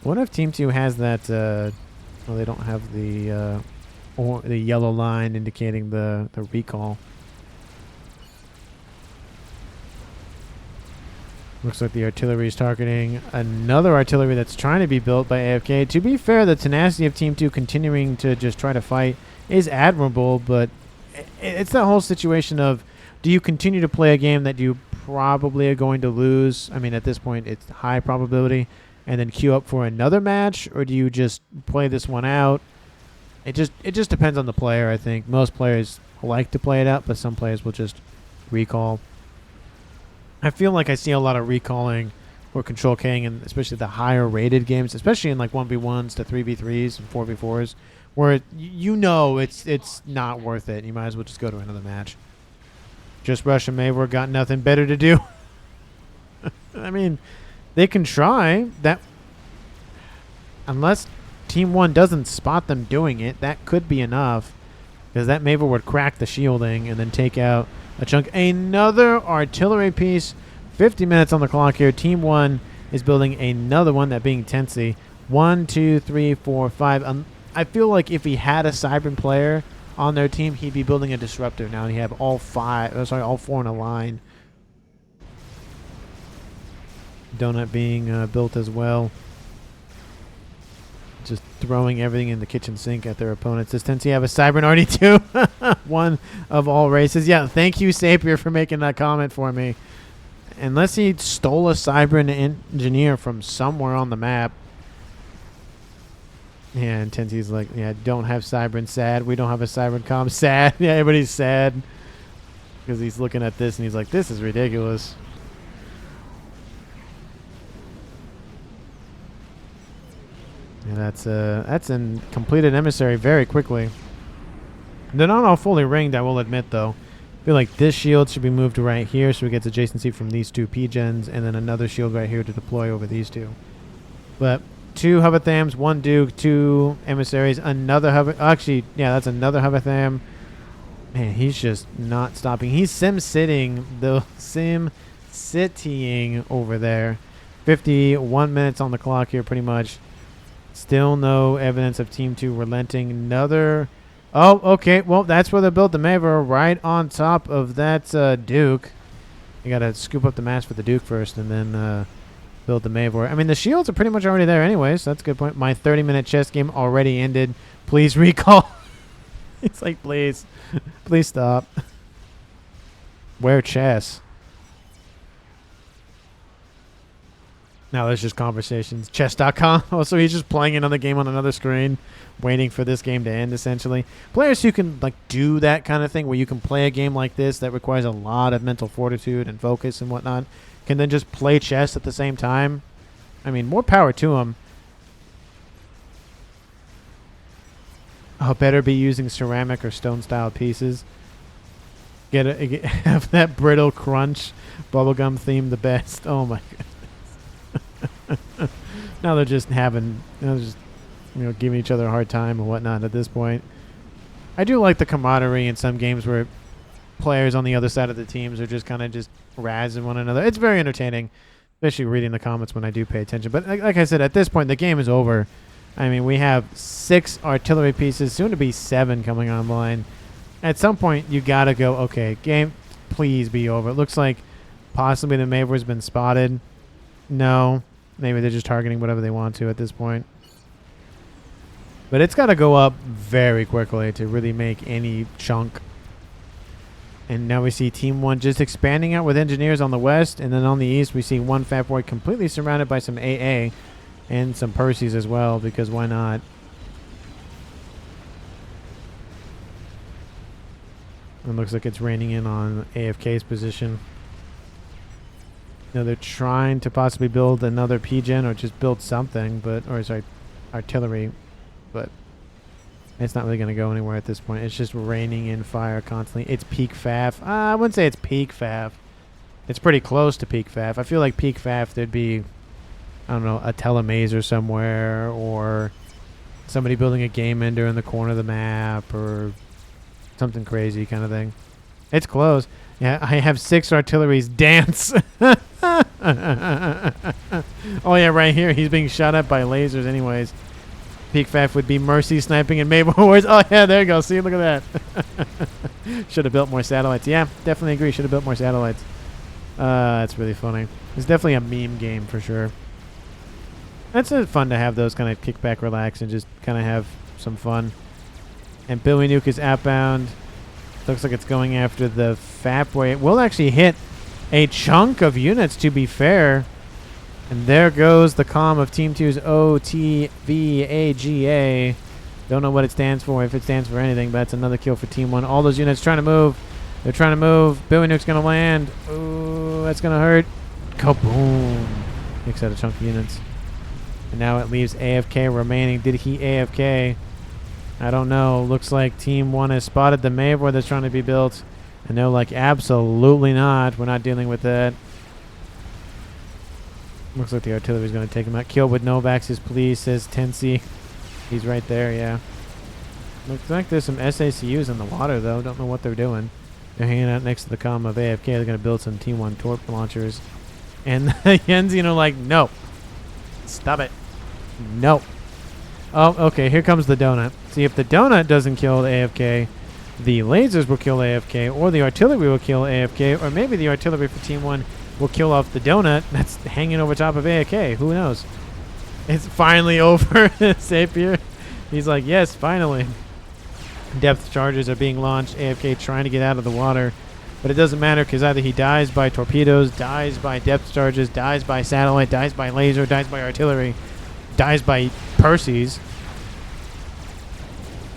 What if Team 2 has that... well, they don't have the yellow line indicating the recall. Looks like the artillery is targeting another artillery that's trying to be built by AFK. To be fair, the tenacity of Team 2 continuing to just try to fight is admirable, but it's that whole situation of, do you continue to play a game that you probably are going to lose? I mean, at this point, it's high probability, and then queue up for another match, or do you just play this one out? It just depends on the player, I think. Most players like to play it out, but some players will just recall. I feel like I see a lot of recalling or control K-ing, and especially the higher rated games, especially in like 1v1s to 3v3s and 4v4s, where you know it's not worth it. You might as well just go to another match. Just Rush and Maver got nothing better to do. I mean, they can try that. Unless Team 1 doesn't spot them doing it, that could be enough. Because that Maver would crack the shielding and then take out a chunk. Another artillery piece. 50 minutes on the clock here. Team 1 is building another one, that being Tensi. 1, 2, 3, 4, 5. I feel like if he had a Cybern player on their team, he'd be building a Disruptor. Now he have all 4 in a line. Donut being built as well. Just throwing everything in the kitchen sink at their opponents. Does Tensi have a Cybern already too? One of all races. Yeah, thank you, Sapir, for making that comment for me. Unless he stole a Cybern engineer from somewhere on the map. Yeah, and Tensi's like, yeah, don't have Cybern, sad. We don't have a Cybern com, sad. Yeah, everybody's sad. Because he's looking at this and he's like, this is ridiculous. Yeah, that's completed emissary very quickly. They're not all fully ringed, I will admit, though. I feel like this shield should be moved to right here so we get adjacency from these two P-gens, and then another shield right here to deploy over these two. But 2 Hoverthams, 1 Duke, 2 emissaries, another Hover... Actually, yeah, that's another Hovertham. Man, he's just not stopping. He's sim-sitting, though. Sim-citying over there. 51 minutes on the clock here, pretty much. Still no evidence of Team 2 relenting. Another... Oh, okay. Well, that's where they built the Mavor, right on top of that Duke. You got to scoop up the mass for the Duke first, and then... build the Mavor. I mean, the shields are pretty much already there anyway, so that's a good point. My 30-minute chess game already ended. Please recall. It's like, please. Please stop. Where chess? Now there's just conversations. Chess.com. Also, he's just playing another game on another screen, waiting for this game to end, essentially. Players who can like do that kind of thing, where you can play a game like this that requires a lot of mental fortitude and focus and whatnot, can then just play chess at the same time. I mean, more power to him. Oh, better be using ceramic or stone-style pieces. Have that brittle crunch bubblegum theme the best. Oh my goodness. Now they're just having, giving each other a hard time and whatnot at this point. I do like the camaraderie in some games where players on the other side of the teams are just kind of just razzing one another. It's very entertaining, especially reading the comments when I do pay attention. But like I said, at this point, the game is over. I mean, we have 6 artillery pieces, soon to be 7 coming online. At some point, you got to go, okay, game, please be over. It looks like possibly the Mavor's been spotted. No, maybe they're just targeting whatever they want to at this point. But it's got to go up very quickly to really make any chunk. And now we see Team 1 just expanding out with engineers on the west. And then on the east, we see one Fat Boy completely surrounded by some AA and some Percy's as well, because why not? It looks like it's raining in on AFK's position. Now they're trying to possibly build another P-Gen or just build something, but, or sorry, artillery, but it's not really going to go anywhere at this point. It's just raining in fire constantly. It's peak FAF. I wouldn't say it's peak FAF. It's pretty close to peak FAF. I feel like peak FAF, there'd be, I don't know, a telemazer somewhere, or somebody building a game ender in the corner of the map, or something crazy kind of thing. It's close. Yeah, I have 6 artilleries. Dance. Oh, yeah, right here. He's being shot at by lasers anyways. Peak FAF would be Mercy sniping and Mabel Wars. Oh, yeah, there you go. See, look at that. Should have built more satellites. Yeah, definitely agree. Should have built more satellites. That's really funny. It's definitely a meme game for sure. That's fun to have those kind of kick back, relax, and just kind of have some fun. And Billy Nuke is outbound. Looks like it's going after the Fat Boy. It will actually hit a chunk of units, to be fair. And there goes the comm of Team 2's OTVAGA. Don't know what it stands for, if it stands for anything, but that's another kill for Team 1. All those units trying to move. They're trying to move. Billy Nuke's going to land. Ooh, that's going to hurt. Kaboom. Takes out a chunk of units. And now it leaves AFK remaining. Did he AFK? I don't know. Looks like Team 1 has spotted the Mavor that's trying to be built. And they're like, absolutely not. We're not dealing with that. Looks like the artillery is going to take him out. Kill with Novax is please, says Tensi. He's right there, yeah. Looks like there's some SACUs in the water, though. Don't know what they're doing. They're hanging out next to the comm of AFK. They're going to build some Team 1 torp launchers. And the Yenzian are like, no. Stop it. No. Oh, okay. Here comes the donut. See, if the donut doesn't kill the AFK, the lasers will kill AFK, or the artillery will kill AFK, or maybe the artillery for Team 1 will kill off the donut that's hanging over top of AFK. Who knows? It's finally over. Sapir. He's like, yes, finally. Depth charges are being launched. AFK trying to get out of the water. But it doesn't matter, because either he dies by torpedoes, dies by depth charges, dies by satellite, dies by laser, dies by artillery, dies by Percy's,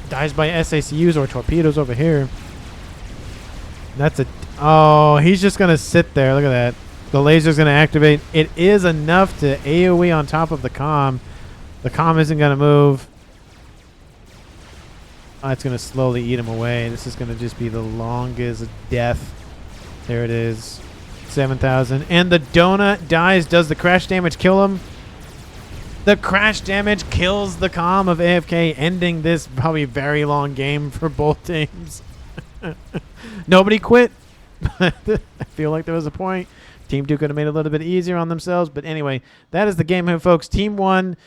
dies by SACUs or torpedoes over here. That's a... Oh, he's just going to sit there. Look at that. The laser's going to activate. It is enough to AoE on top of the comm. The comm isn't going to move. Oh, it's going to slowly eat him away. This is going to just be the longest death. There it is. 7,000. And the donut dies. Does the crash damage kill him? The crash damage kills the calm of AFK, ending this probably very long game for both teams. Nobody quit. I feel like there was a point. Team 2 could have made it a little bit easier on themselves. But anyway, that is the game here, folks. Team 1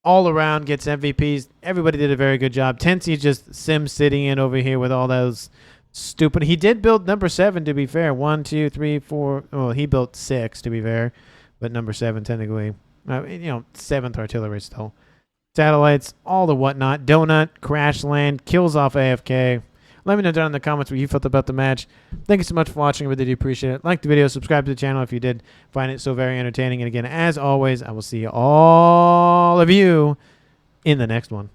all around gets MVPs. Everybody did a very good job. Tensi just sim sitting in over here with all those stupid. He did build number 7, to be fair. 1, 2, 3, 4. Well, he built 6, to be fair. But number 7, technically. 7th artillery still. Satellites, all the whatnot. Donut, crash land, kills off AFK. Let me know down in the comments what you felt about the match. Thank you so much for watching. I really do appreciate it. Like the video, subscribe to the channel if you did find it so very entertaining. And again, as always, I will see all of you in the next one.